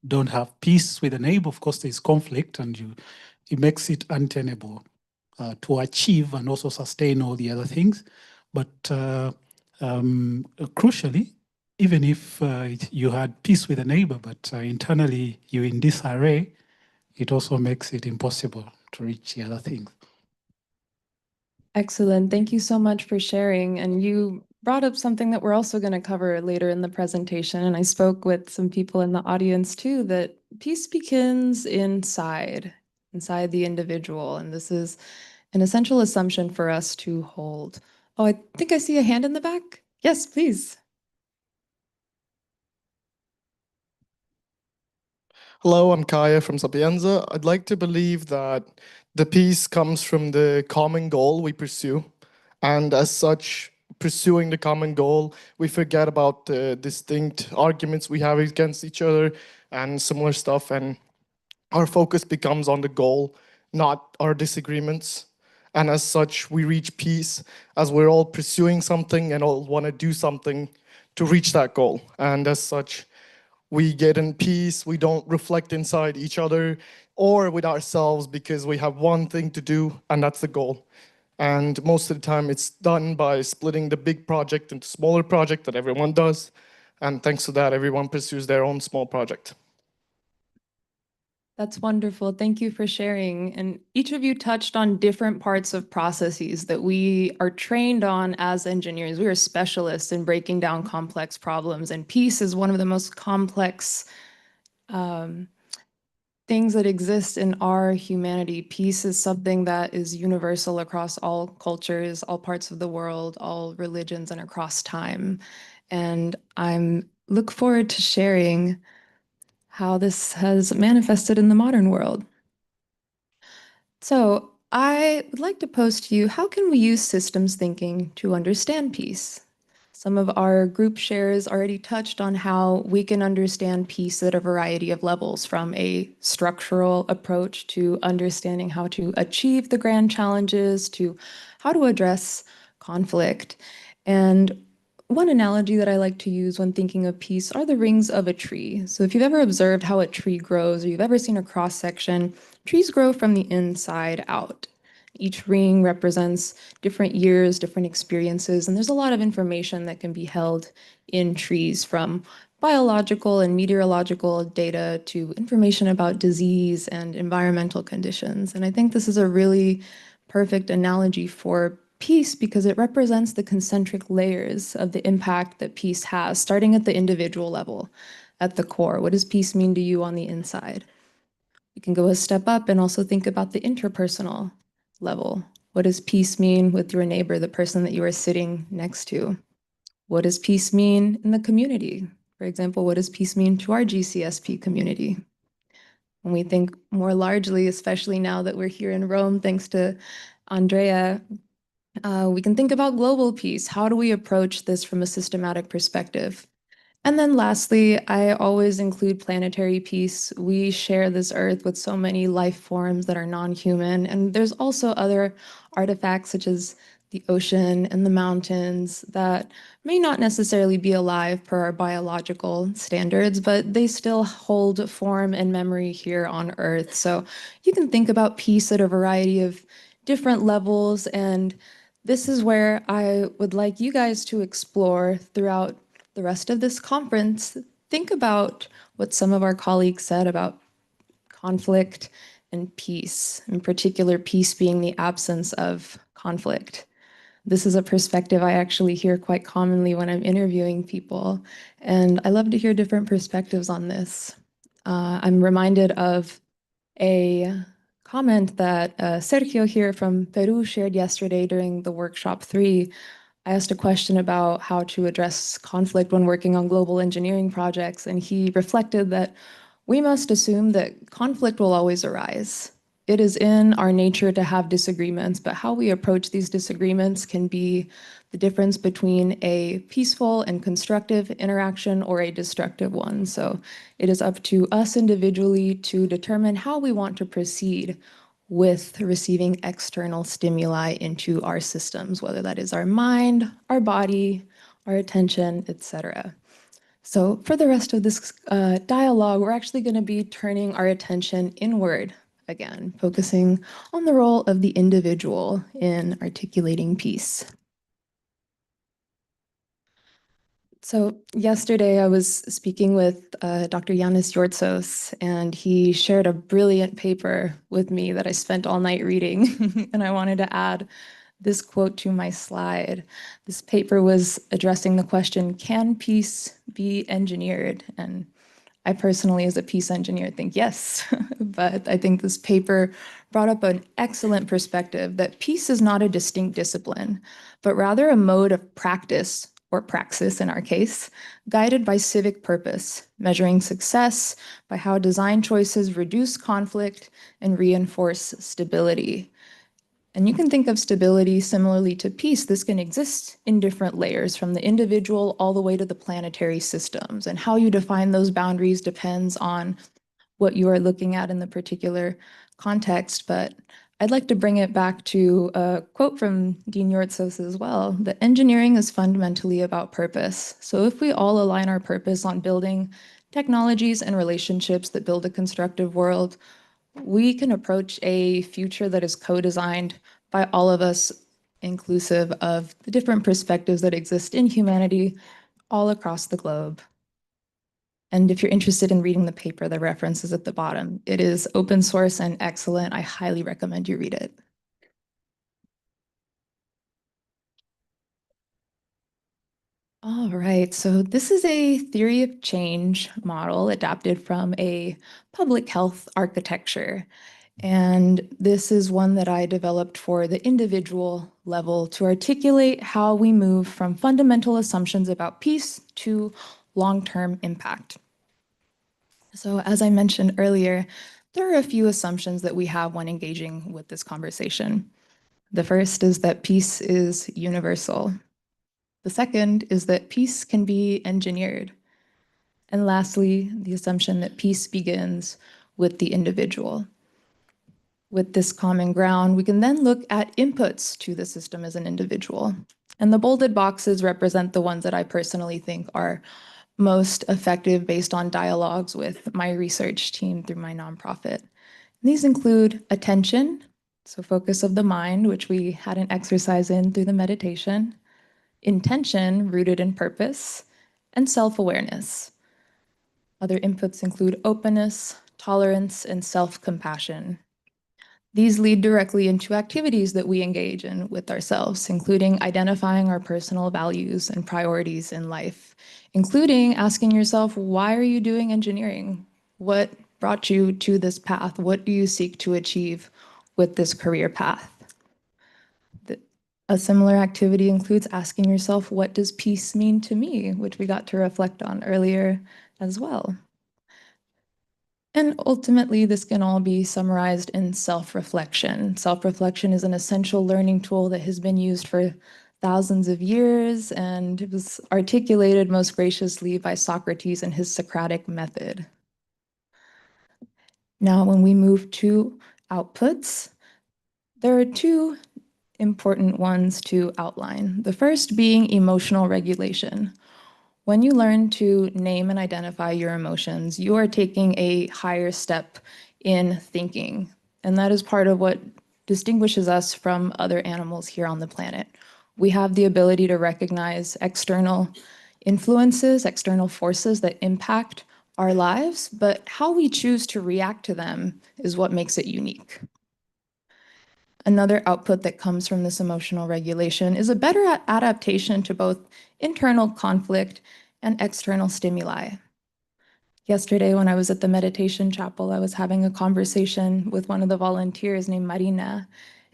don't have peace with a neighbor, of course, there's conflict, and it makes it untenable to achieve and also sustain all the other things. But crucially, even if you had peace with a neighbor, but internally you're in disarray, it also makes it impossible to reach the other things. Excellent. Thank you so much for sharing. And you brought up something that we're also going to cover later in the presentation. And I spoke with some people in the audience too, that peace begins inside the individual. And this is an essential assumption for us to hold. Oh, I think I see a hand in the back. Yes, please. Hello, I'm Kaya from Sapienza. I'd like to believe that the peace comes from the common goal we pursue. And as such, pursuing the common goal, we forget about the distinct arguments we have against each other and similar stuff. And our focus becomes on the goal, not our disagreements. And as such, we reach peace as we're all pursuing something and all want to do something to reach that goal. And as such, we get in peace, we don't reflect inside each other or with ourselves because we have one thing to do, and that's the goal. And most of the time it's done by splitting the big project into smaller project that everyone does. And thanks to that, everyone pursues their own small project. That's wonderful. Thank you for sharing. And each of you touched on different parts of processes that we are trained on as engineers. We are specialists in breaking down complex problems, and peace is one of the most complex things that exist in our humanity. Peace is something that is universal across all cultures, all parts of the world, all religions, and across time. And I look forward to sharing how this has manifested in the modern world. So I would like to pose to you, how can we use systems thinking to understand peace? Some of our group shares already touched on how we can understand peace at a variety of levels, from a structural approach to understanding how to achieve the grand challenges to how to address conflict. And one analogy that I like to use when thinking of peace are the rings of a tree. So if you've ever observed how a tree grows or you've ever seen a cross section, trees grow from the inside out. Each ring represents different years, different experiences, and there's a lot of information that can be held in trees, from biological and meteorological data to information about disease and environmental conditions. And I think this is a really perfect analogy for peace because it represents the concentric layers of the impact that peace has, starting at the individual level, at the core. What does peace mean to you on the inside? You can go a step up and also think about the interpersonal level. What does peace mean with your neighbor, the person that you are sitting next to? What does peace mean in the community? For example, what does peace mean to our GCSP community? When we think more largely, especially now that we're here in Rome, thanks to Andrea, we can think about global peace. How do we approach this from a systematic perspective? And then lastly, I always include planetary peace. We share this earth with so many life forms that are non-human, and there's also other artifacts such as the ocean and the mountains that may not necessarily be alive per our biological standards, but they still hold form and memory here on Earth. So you can think about peace at a variety of different levels, and this is where I would like you guys to explore throughout the rest of this conference. Think about what some of our colleagues said about conflict and peace, in particular, peace being the absence of conflict. This is a perspective I actually hear quite commonly when I'm interviewing people, and I love to hear different perspectives on this. I'm reminded of a comment that Sergio here from Peru shared yesterday during the workshop 3. I asked a question about how to address conflict when working on global engineering projects, and he reflected that we must assume that conflict will always arise. It is in our nature to have disagreements, but how we approach these disagreements can be the difference between a peaceful and constructive interaction or a destructive one. So it is up to us individually to determine how we want to proceed with receiving external stimuli into our systems, whether that is our mind, our body, our attention, etc. So for the rest of this dialogue, we're actually going to be turning our attention inward again, focusing on the role of the individual in articulating peace. So yesterday I was speaking with Dr. Yanis Yortsos, and he shared a brilliant paper with me that I spent all night reading, and I wanted to add this quote to my slide. This paper was addressing the question, can peace be engineered? And I personally, as a peace engineer, think yes, but I think this paper brought up an excellent perspective that peace is not a distinct discipline, but rather a mode of practice, or praxis in our case, guided by civic purpose, measuring success by how design choices reduce conflict and reinforce stability. And you can think of stability similarly to peace. This can exist in different layers, from the individual all the way to the planetary systems. And how you define those boundaries depends on what you are looking at in the particular context. But I'd like to bring it back to a quote from Dean Yortsos as well, that engineering is fundamentally about purpose. So if we all align our purpose on building technologies and relationships that build a constructive world, we can approach a future that is co-designed by all of us, inclusive of the different perspectives that exist in humanity all across the globe. And if you're interested in reading the paper, the reference is at the bottom. It is open source and excellent. I highly recommend you read it. All right, so this is a theory of change model adapted from a public health architecture. And this is one that I developed for the individual level to articulate how we move from fundamental assumptions about peace to long-term impact. So as I mentioned earlier, there are a few assumptions that we have when engaging with this conversation. The first is that peace is universal. The second is that peace can be engineered. And lastly, the assumption that peace begins with the individual. With this common ground, we can then look at inputs to the system as an individual. And the bolded boxes represent the ones that I personally think are most effective based on dialogues with my research team through my nonprofit. These include attention, so focus of the mind, which we had an exercise in through the meditation, intention, rooted in purpose, and self-awareness. Other inputs include openness, tolerance, and self-compassion. These lead directly into activities that we engage in with ourselves, including identifying our personal values and priorities in life, including asking yourself, why are you doing engineering? What brought you to this path? What do you seek to achieve with this career path? A similar activity includes asking yourself, what does peace mean to me? Which we got to reflect on earlier as well. And ultimately, this can all be summarized in self-reflection. Self-reflection is an essential learning tool that has been used for thousands of years, and it was articulated most graciously by Socrates in his Socratic method. Now, when we move to outputs, there are two important ones to outline. The first being emotional regulation. When you learn to name and identify your emotions, you are taking a higher step in thinking. And that is part of what distinguishes us from other animals here on the planet. We have the ability to recognize external influences, external forces that impact our lives, but how we choose to react to them is what makes it unique. Another output that comes from this emotional regulation is a better adaptation to both internal conflict and external stimuli. Yesterday, when I was at the meditation chapel, I was having a conversation with one of the volunteers named Marina,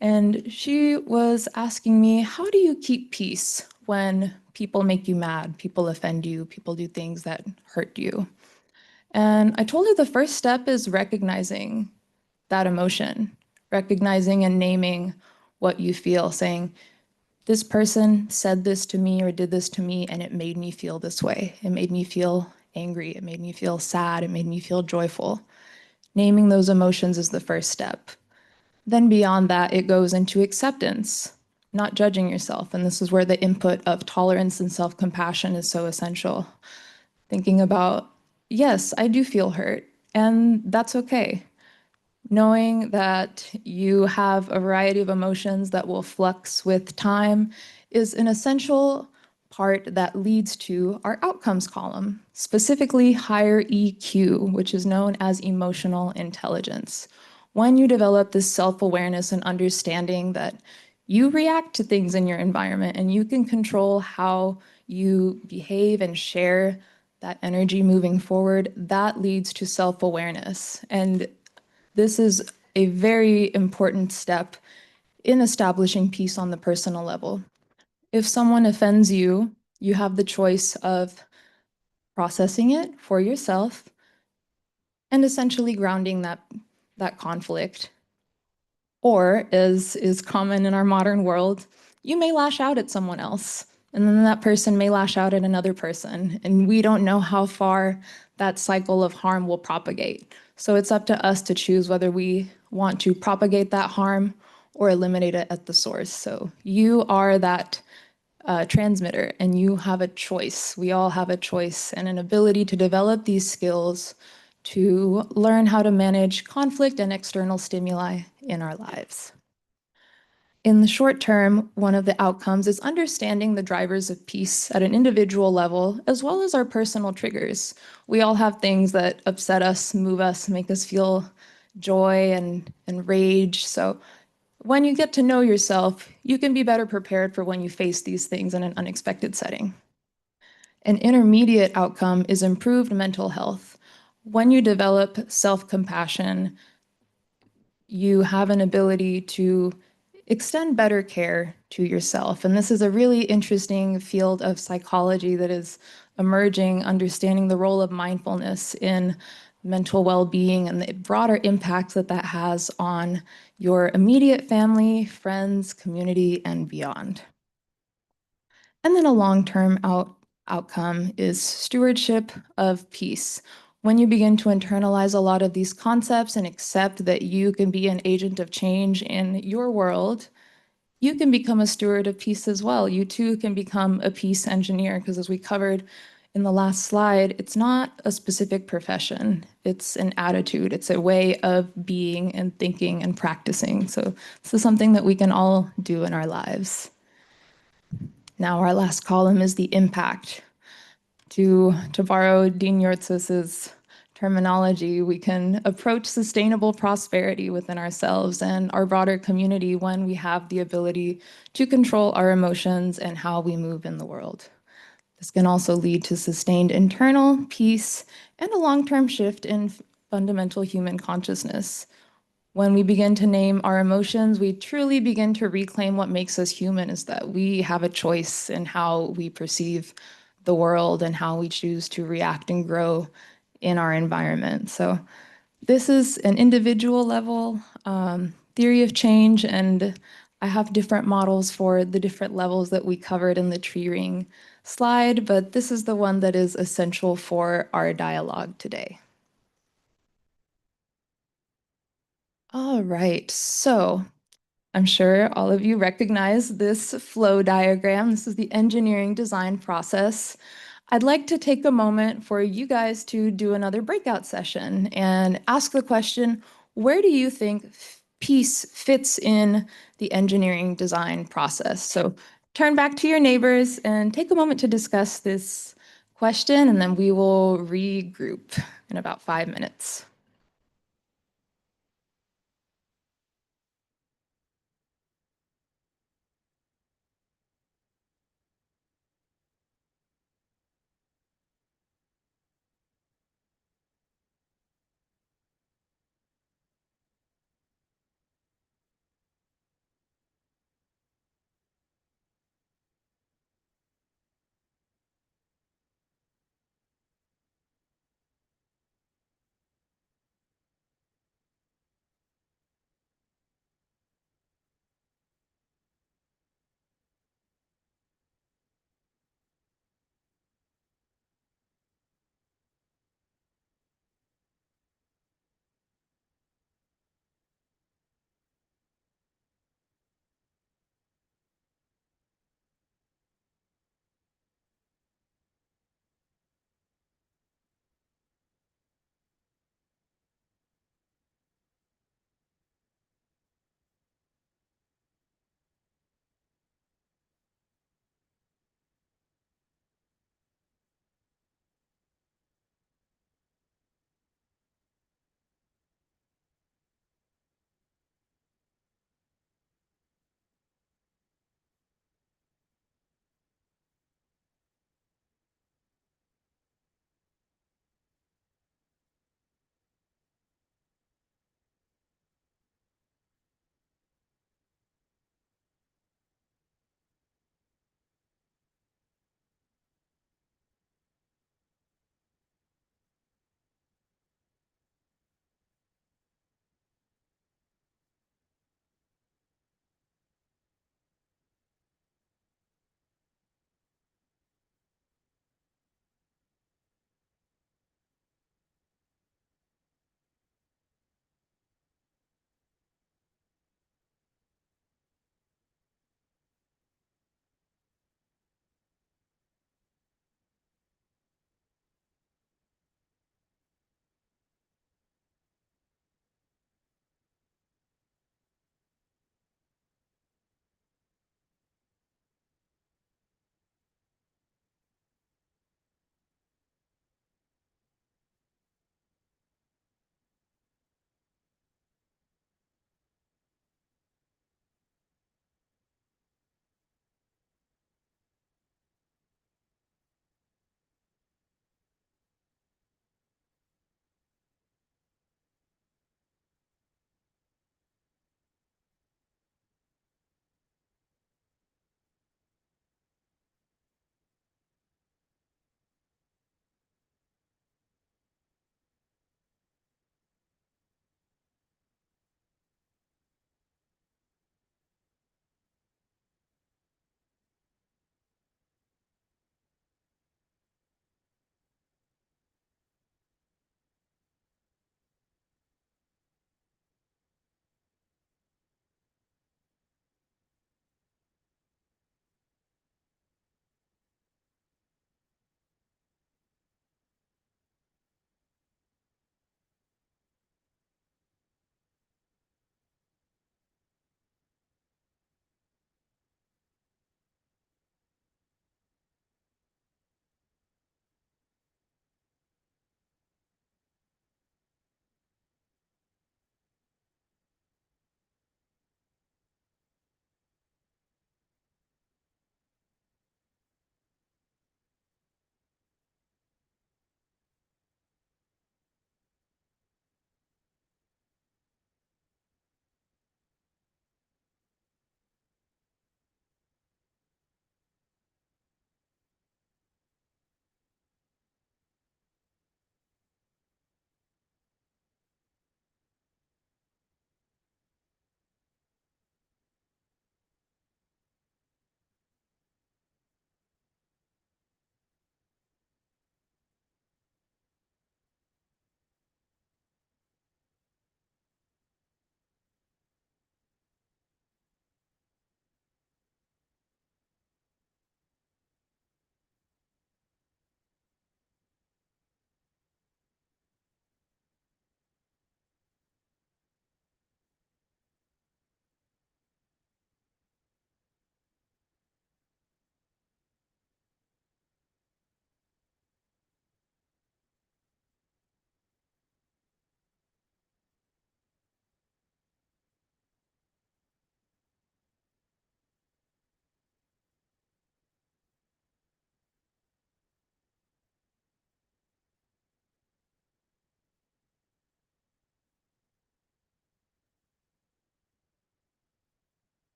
and she was asking me, how do you keep peace when people make you mad, people offend you, people do things that hurt you? And I told her the first step is recognizing that emotion, recognizing and naming what you feel, saying, this person said this to me or did this to me, and it made me feel this way. It made me feel angry. It made me feel sad. It made me feel joyful. Naming those emotions is the first step. Then beyond that, it goes into acceptance, not judging yourself. And this is where the input of tolerance and self-compassion is so essential. Thinking about, yes, I do feel hurt, and that's okay. Knowing that you have a variety of emotions that will flux with time is an essential part that leads to our outcomes column, specifically higher EQ, which is known as emotional intelligence. When you develop this self-awareness and understanding that you react to things in your environment and you can control how you behave and share that energy moving forward, that leads to self-awareness. And this is a very important step in establishing peace on the personal level. If someone offends you, you have the choice of processing it for yourself and essentially grounding that conflict. Or, as is common in our modern world, you may lash out at someone else, and then that person may lash out at another person, and we don't know how far that cycle of harm will propagate. So it's up to us to choose whether we want to propagate that harm or eliminate it at the source. So you are that transmitter, and you have a choice. We all have a choice and an ability to develop these skills to learn how to manage conflict and external stimuli in our lives. In the short term, one of the outcomes is understanding the drivers of peace at an individual level, as well as our personal triggers. We all have things that upset us, move us, make us feel joy and rage. So when you get to know yourself, you can be better prepared for when you face these things in an unexpected setting. An intermediate outcome is improved mental health. When you develop self-compassion, you have an ability to extend better care to yourself. And this is a really interesting field of psychology that is emerging, understanding the role of mindfulness in mental well-being and the broader impact that that has on your immediate family, friends, community, and beyond. And then a long-term outcome is stewardship of peace. When you begin to internalize a lot of these concepts and accept that you can be an agent of change in your world, you can become a steward of peace as well. You too can become a peace engineer, because as we covered in the last slide, it's not a specific profession. It's an attitude. It's a way of being and thinking and practicing. So this is something that we can all do in our lives. Now, our last column is the impact. To borrow Dean Yortzis's terminology, we can approach sustainable prosperity within ourselves and our broader community when we have the ability to control our emotions and how we move in the world. This can also lead to sustained internal peace and a long-term shift in fundamental human consciousness. When we begin to name our emotions, we truly begin to reclaim what makes us human, is that we have a choice in how we perceive the world and how we choose to react and grow in our environment. So this is an individual level theory of change, and I have different models for the different levels that we covered in the tree ring slide, but this is the one that is essential for our dialogue today. All right, so I'm sure all of you recognize this flow diagram. This is the engineering design process. I'd like to take a moment for you guys to do another breakout session and ask the question, where do you think peace fits in the engineering design process? So turn back to your neighbors and take a moment to discuss this question, and then we will regroup in about 5 minutes.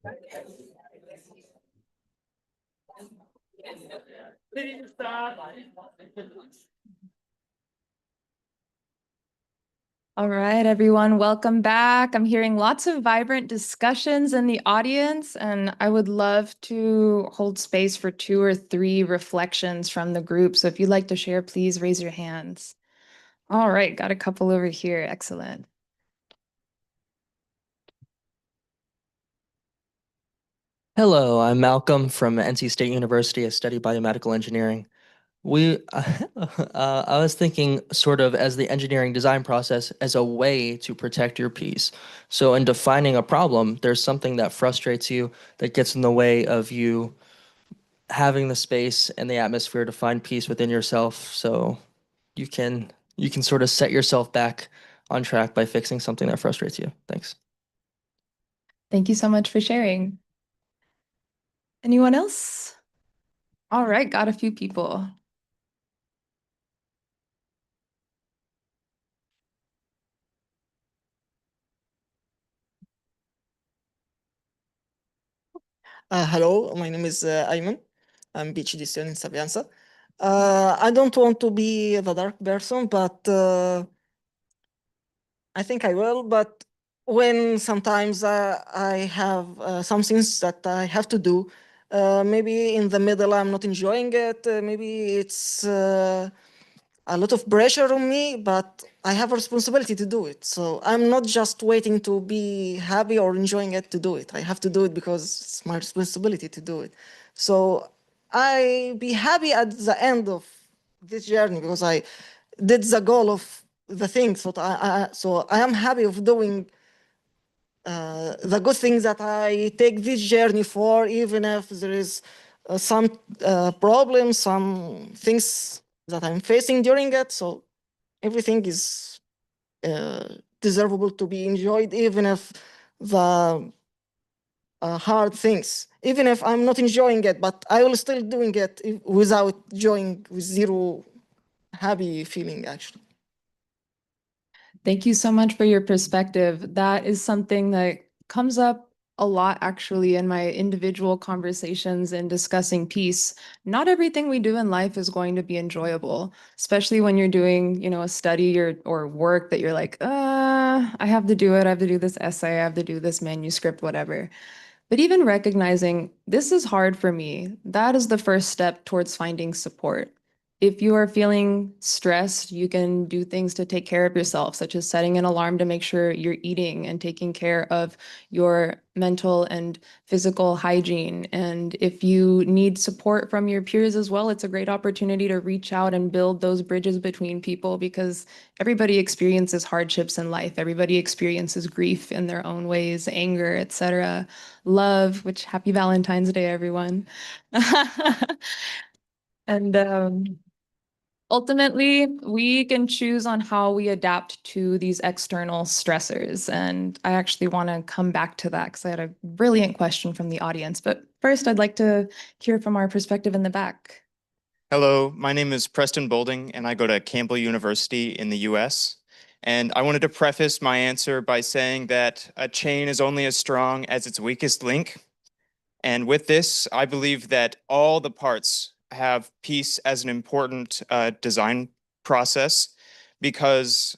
All right, everyone, welcome back. I'm hearing lots of vibrant discussions in the audience, and I would love to hold space for 2 or 3 reflections from the group. So if you'd like to share, please raise your hands. All right, got a couple over here. Excellent. Hello, I'm Malcolm from NC State University. I study biomedical engineering. I was thinking sort of as the engineering design process as a way to protect your peace. So in defining a problem, there's something that frustrates you that gets in the way of you having the space and the atmosphere to find peace within yourself. So you can sort of set yourself back on track by fixing something that frustrates you. Thanks. Thank you so much for sharing. Anyone else? All right, got a few people. Hello, my name is Ayman. I'm PhD student in Sapienza. I don't want to be the dark person, but I think I will. But when sometimes I have some things that I have to do, maybe in the middle I'm not enjoying it. Maybe it's a lot of pressure on me, but I have a responsibility to do it. So I'm not just waiting to be happy or enjoying it to do it. I have to do it because it's my responsibility to do it. So I be happy at the end of this journey because I did the goal of the thing. So I am happy of doing the good things that I take this journey for, even if there is some problems, some things that I'm facing during it. So everything is deservable to be enjoyed, even if the hard things, even if I'm not enjoying it, but I will still doing it without enjoying, with zero happy feeling actually. Thank you so much for your perspective. That is something that comes up a lot actually in my individual conversations and discussing peace. Not everything we do in life is going to be enjoyable, especially when you're doing, a study or work that you're like, I have to do it. I have to do this essay. I have to do this manuscript, whatever. But even recognizing this is hard for me, that is the first step towards finding support. If you are feeling stressed, you can do things to take care of yourself, such as setting an alarm to make sure you're eating and taking care of your mental and physical hygiene. And if you need support from your peers as well, it's a great opportunity to reach out and build those bridges between people because everybody experiences hardships in life. Everybody experiences grief in their own ways, anger, etc. Love, which happy Valentine's Day, everyone. And ultimately, we can choose on how we adapt to these external stressors. And I actually want to come back to that because I had a brilliant question from the audience. But first, I'd like to hear from our perspective in the back. Hello, my name is Preston Boulding, and I go to Campbell University in the US. And I wanted to preface my answer by saying that a chain is only as strong as its weakest link. And with this, I believe that all the parts have peace as an important design process, because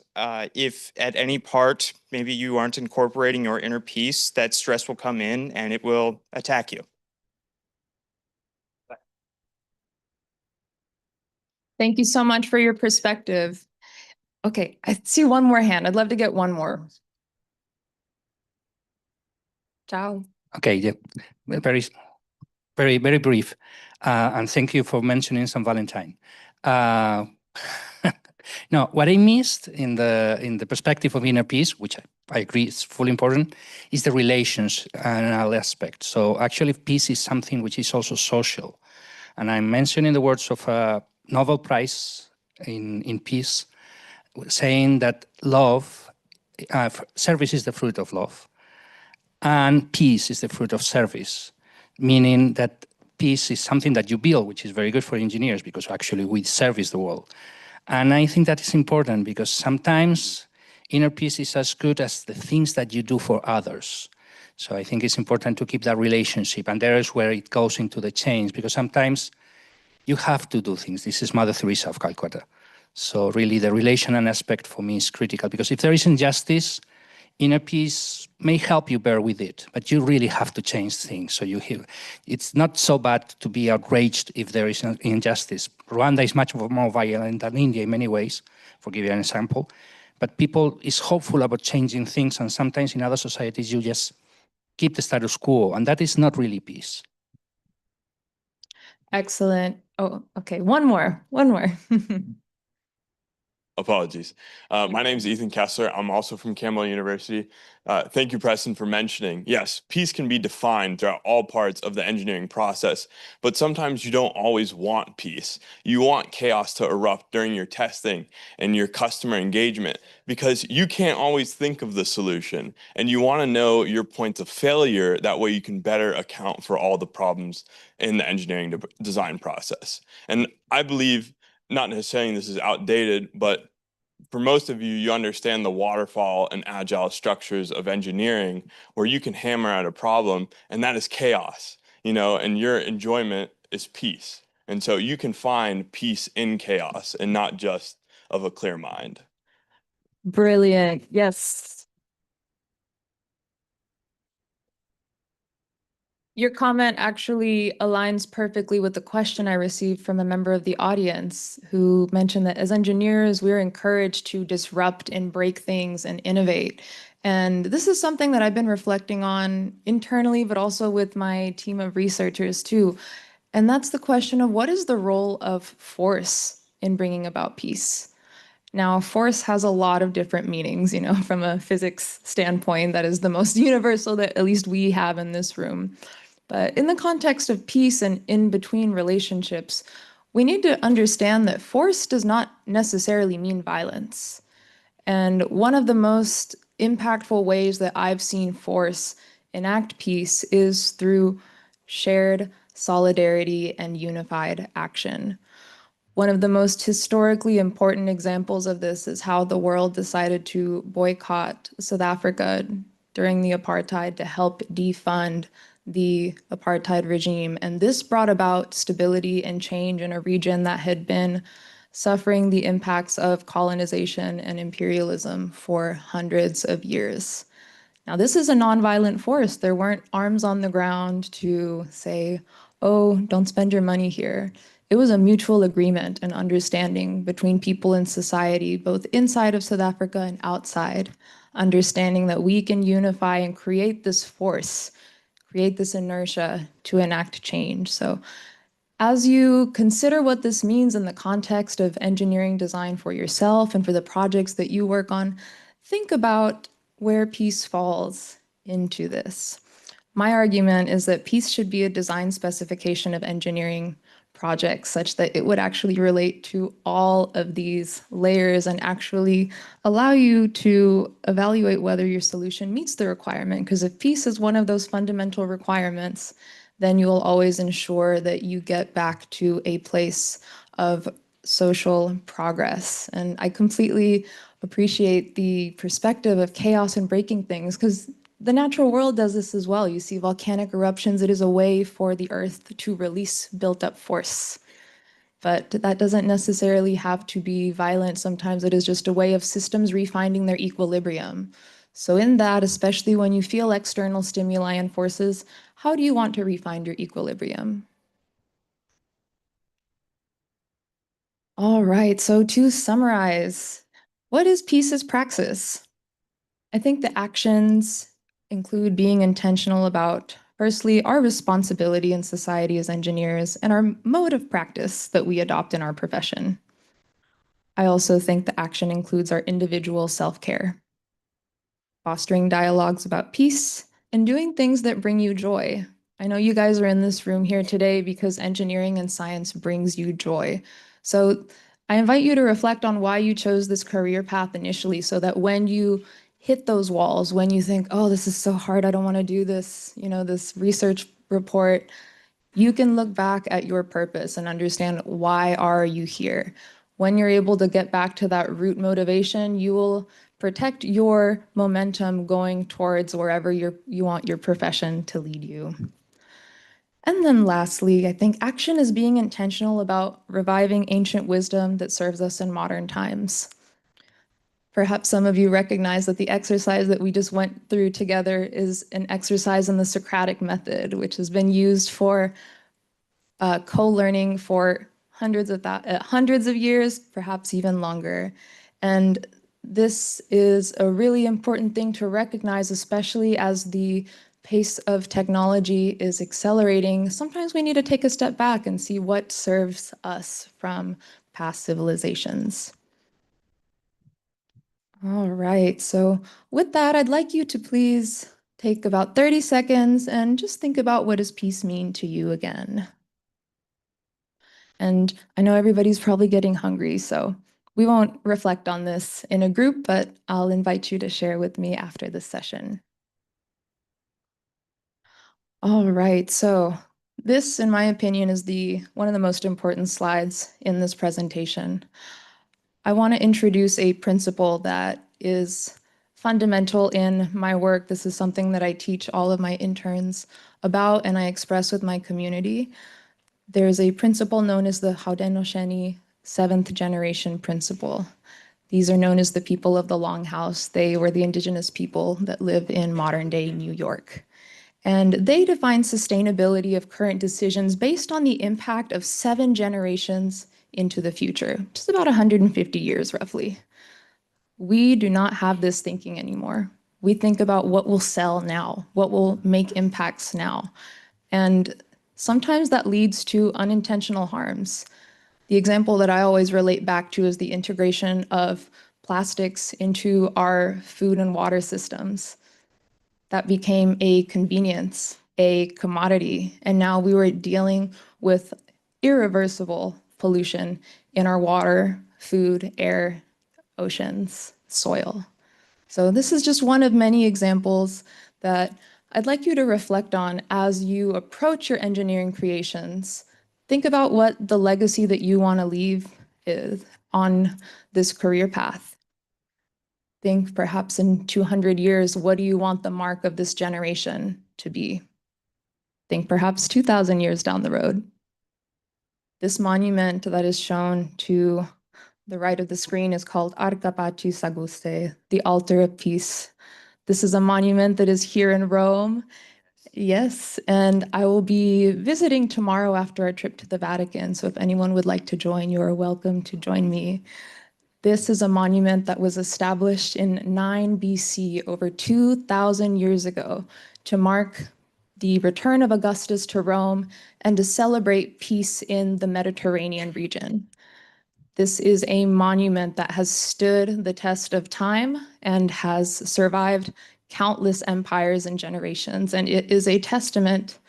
if at any part, maybe you aren't incorporating your inner peace, that stress will come in and it will attack you. Thank you so much for your perspective. Okay, I see one more hand. I'd love to get one more. Ciao. Okay, yeah, very, very, very brief. And thank you for mentioning St. Valentine. No, what I missed in the perspective of inner peace, which I agree is fully important, is the relations and all aspects. So actually, peace is something which is also social. And I'm mentioning the words of a Nobel Prize in peace, saying that love, service is the fruit of love. And peace is the fruit of service, meaning that peace is something that you build, which is very good for engineers because actually we service the world. And I think that is important because sometimes inner peace is as good as the things that you do for others. So I think it's important to keep that relationship. And there is where it goes into the change, because sometimes you have to do things. This is Mother Teresa of Calcutta. So really the relational aspect for me is critical, because if there is injustice, inner peace may help you bear with it, but you really have to change things. So it's not so bad to be outraged if there is an injustice. Rwanda is much more violent than India in many ways, for giving an example. But people is hopeful about changing things, and sometimes in other societies you just keep the status quo, and that is not really peace. Excellent. Oh, okay. One more. Apologies. My name is Ethan Kessler. I'm also from Campbell University. Thank you, Preston, for mentioning. Yes, peace can be defined throughout all parts of the engineering process, but sometimes you don't always want peace. You want chaos to erupt during your testing and your customer engagement, because you can't always think of the solution, and you want to know your points of failure. That way you can better account for all the problems in the engineering design process. And I believe, not necessarily this is outdated, but for most of you, you understand the waterfall and agile structures of engineering, where you can hammer out a problem and that is chaos, and your enjoyment is peace. And so you can find peace in chaos and not just of a clear mind. Brilliant. Yes. Your comment actually aligns perfectly with the question I received from a member of the audience who mentioned that as engineers, we're encouraged to disrupt and break things and innovate. And this is something that I've been reflecting on internally, but also with my team of researchers too. And that's the question of what is the role of force in bringing about peace? Now, force has a lot of different meanings, from a physics standpoint, that is the most universal that at least we have in this room. But in the context of peace and in between relationships, we need to understand that force does not necessarily mean violence. And one of the most impactful ways that I've seen force enact peace is through shared solidarity and unified action. One of the most historically important examples of this is how the world decided to boycott South Africa during the apartheid to help defund the apartheid regime. And this brought about stability and change in a region that had been suffering the impacts of colonization and imperialism for hundreds of years. Now, this is a nonviolent force. There weren't arms on the ground to say, oh, don't spend your money here. It was a mutual agreement and understanding between people in society, both inside of South Africa and outside, understanding that we can unify and create this force, create this inertia to enact change. So as you consider what this means in the context of engineering design for yourself and for the projects that you work on, think about where peace falls into this. My argument is that peace should be a design specification of engineering projects such that it would actually relate to all of these layers and actually allow you to evaluate whether your solution meets the requirement. Because if peace is one of those fundamental requirements, then you will always ensure that you get back to a place of social progress. And I completely appreciate the perspective of chaos and breaking things, because the natural world does this as well. You see volcanic eruptions. It is a way for the earth to release built up force. But that doesn't necessarily have to be violent. Sometimes it is just a way of systems refinding their equilibrium. So in that, especially when you feel external stimuli and forces, how do you want to refine your equilibrium? All right, so to summarize, what is peace as praxis? I think the actions include being intentional about, firstly, our responsibility in society as engineers and our mode of practice that we adopt in our profession. I also think the action includes our individual self-care, fostering dialogues about peace, and doing things that bring you joy. I know you guys are in this room here today because engineering and science brings you joy. So I invite you to reflect on why you chose this career path initially, so that when you hit those walls, when you think, oh, this is so hard, I don't want to do this, this research report, you can look back at your purpose and understand, why are you here? When you're able to get back to that root motivation, you will protect your momentum going towards wherever you want your profession to lead you. And then lastly, I think action is being intentional about reviving ancient wisdom that serves us in modern times. Perhaps some of you recognize that the exercise that we just went through together is an exercise in the Socratic method, which has been used for co-learning for hundreds of years, perhaps even longer. And this is a really important thing to recognize, especially as the pace of technology is accelerating. Sometimes we need to take a step back and see what serves us from past civilizations. All right, so with that, I'd like you to please take about 30 seconds and just think about what does peace mean to you again. And I know everybody's probably getting hungry, so we won't reflect on this in a group, but I'll invite you to share with me after this session. All right, so this, in my opinion, is one of the most important slides in this presentation. I want to introduce a principle that is fundamental in my work. This is something that I teach all of my interns about and I express with my community. There's a principle known as the Haudenosaunee 7th generation principle. These are known as the people of the Longhouse. They were the indigenous people that live in modern day New York. And they define sustainability of current decisions based on the impact of 7 generations into the future, just about 150 years roughly. We do not have this thinking anymore. We think about what will sell now, what will make impacts now. And sometimes that leads to unintentional harms. The example that I always relate back to is the integration of plastics into our food and water systems. That became a convenience, a commodity, and now we were dealing with irreversible pollution in our water, food, air, oceans, soil. So this is just one of many examples that I'd like you to reflect on as you approach your engineering creations. Think about what the legacy that you want to leave is on this career path. Think perhaps in 200 years, what do you want the mark of this generation to be? Think perhaps 2,000 years down the road. This monument that is shown to the right of the screen is called Arca Pacis Augustae, the Altar of Peace. This is a monument that is here in Rome. Yes, and I will be visiting tomorrow after our trip to the Vatican. So if anyone would like to join, you are welcome to join me. This is a monument that was established in 9 BC, over 2,000 years ago, to mark the return of Augustus to Rome and to celebrate peace in the Mediterranean region. This is a monument that has stood the test of time and has survived countless empires and generations, and it is a testament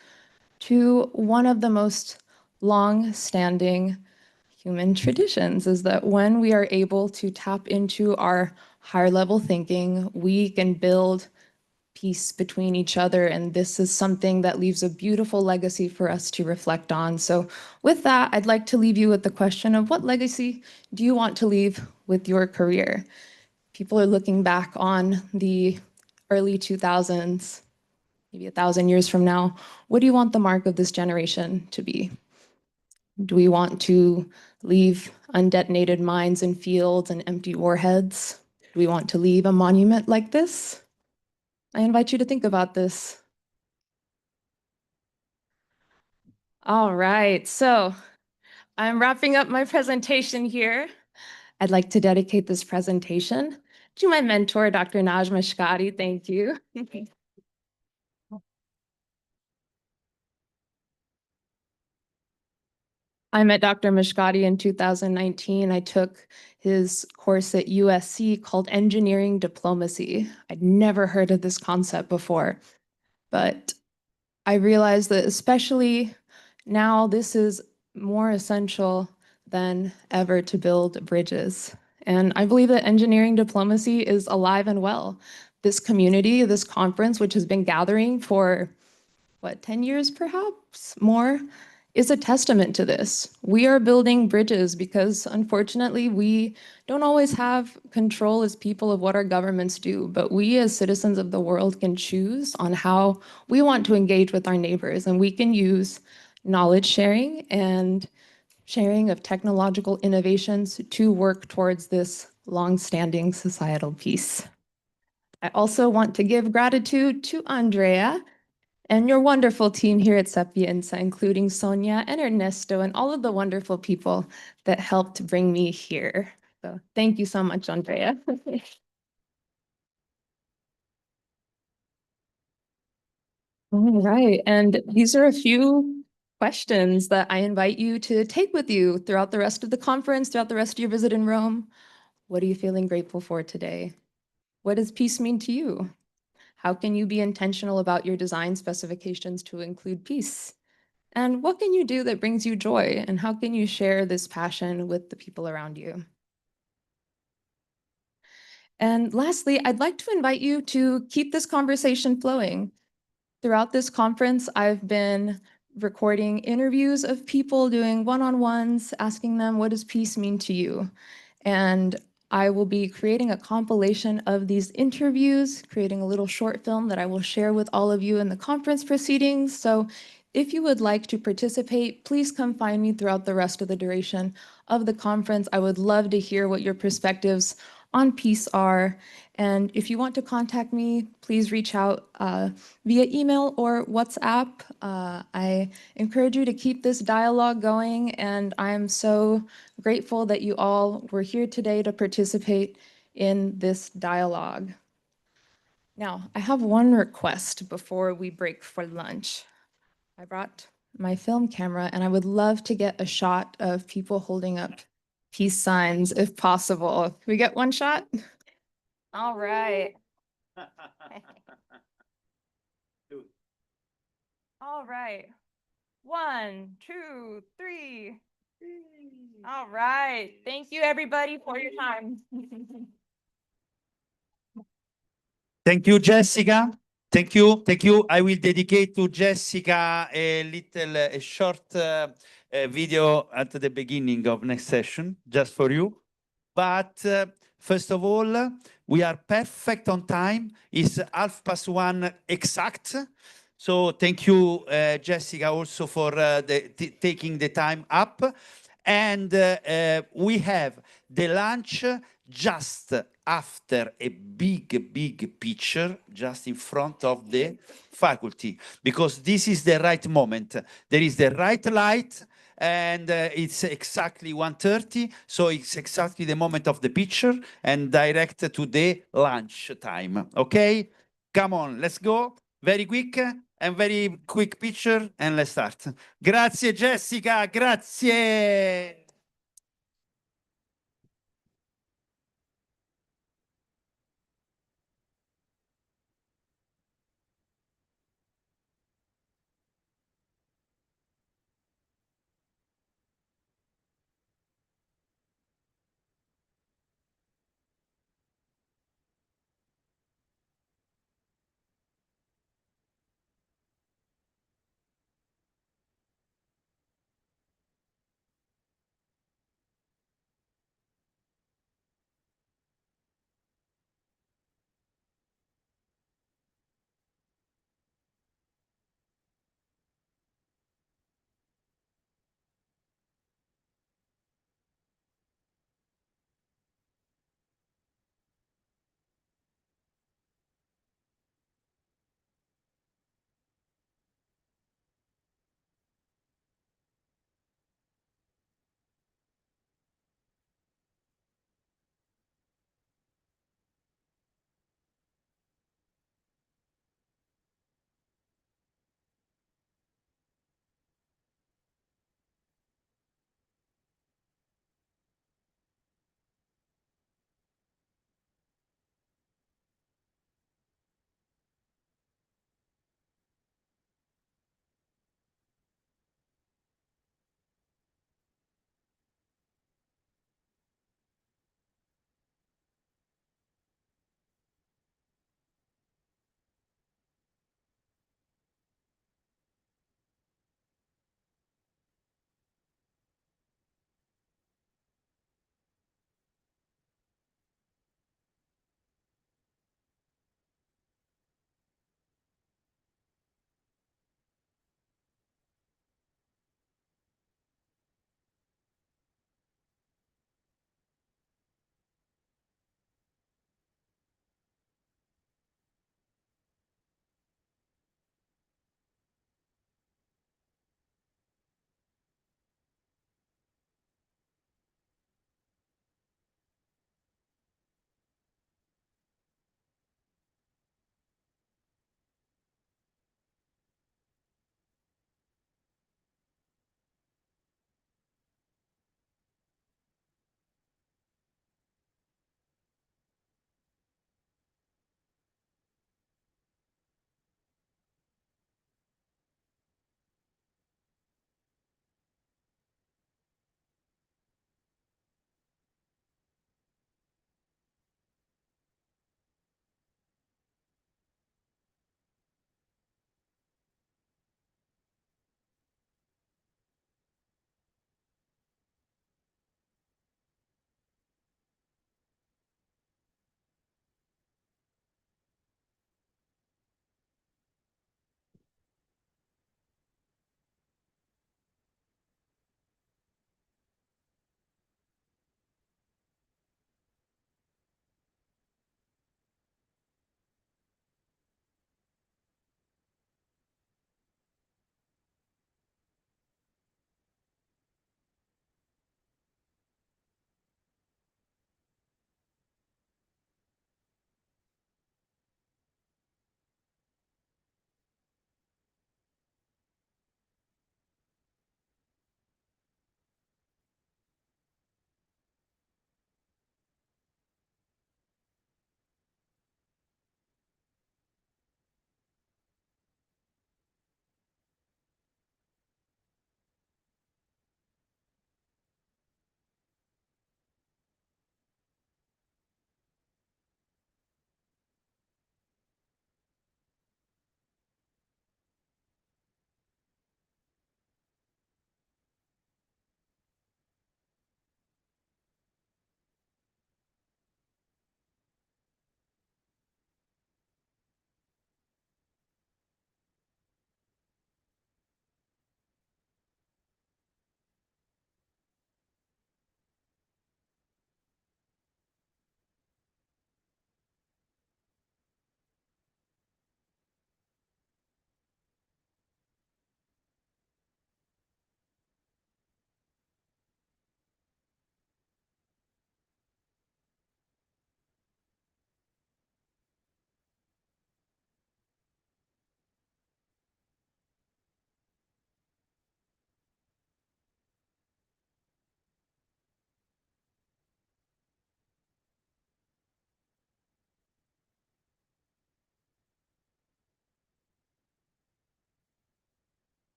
to one of the most long-standing human traditions, is that when we are able to tap into our higher level thinking, we can build peace between each other. And this is something that leaves a beautiful legacy for us to reflect on. So with that, I'd like to leave you with the question of what legacy do you want to leave with your career? People are looking back on the early 2000s, maybe 1,000 years from now. What do you want the mark of this generation to be? Do we want to leave undetonated mines and fields and empty warheads? Do we want to leave a monument like this? I invite you to think about this. All right, so I'm wrapping up my presentation here. I'd like to dedicate this presentation to my mentor, Dr. Najma Shkari. Thank you. I met Dr. Mishkati in 2019. I took his course at USC called Engineering Diplomacy. I'd never heard of this concept before, but I realized that especially now this is more essential than ever to build bridges. And I believe that engineering diplomacy is alive and well. This community, this conference, which has been gathering for, 10 years perhaps more, is a testament to this. We are building bridges because unfortunately we don't always have control as people of what our governments do, but we as citizens of the world can choose on how we want to engage with our neighbors, and we can use knowledge sharing and sharing of technological innovations to work towards this long-standing societal peace. I also want to give gratitude to Andrea and your wonderful team here at Sapienza, including Sonia and Ernesto and all of the wonderful people that helped bring me here. So thank you so much, Andrea. All right, and these are a few questions that I invite you to take with you throughout the rest of the conference, throughout the rest of your visit in Rome. What are you feeling grateful for today? What does peace mean to you? How can you be intentional about your design specifications to include peace? And what can you do that brings you joy? And how can you share this passion with the people around you? And lastly, I'd like to invite you to keep this conversation flowing. Throughout this conference, I've been recording interviews of people doing one-on-ones, asking them, what does peace mean to you? And I will be creating a compilation of these interviews, creating a little short film that I will share with all of you in the conference proceedings. So if you would like to participate, please come find me throughout the rest of the duration of the conference. I would love to hear what your perspectives on peace are. And if you want to contact me, please reach out via email or WhatsApp. I encourage you to keep this dialogue going, and I'm so grateful that you all were here today to participate in this dialogue. Now, I have one request before we break for lunch. I brought my film camera, and I would love to get a shot of people holding up peace signs if possible. Can we get one shot? All right. All right. 1, 2, 3. All right. Thank you, everybody, for your time. Thank you, Jessica. Thank you. Thank you. I will dedicate to Jessica a short video at the beginning of next session, just for you. But first of all, we are perfect on time. It's 1:30 exact. So thank you, Jessica, also for taking the time up. And we have the lunch just after a big picture, just in front of the faculty, because this is the right moment. There is the right light, and it's exactly 1:30, so it's exactly the moment of the picture and direct to the lunch time. Okay, come on, let's go. Very quick and very quick picture, and let's start. Grazie Jessica, grazie.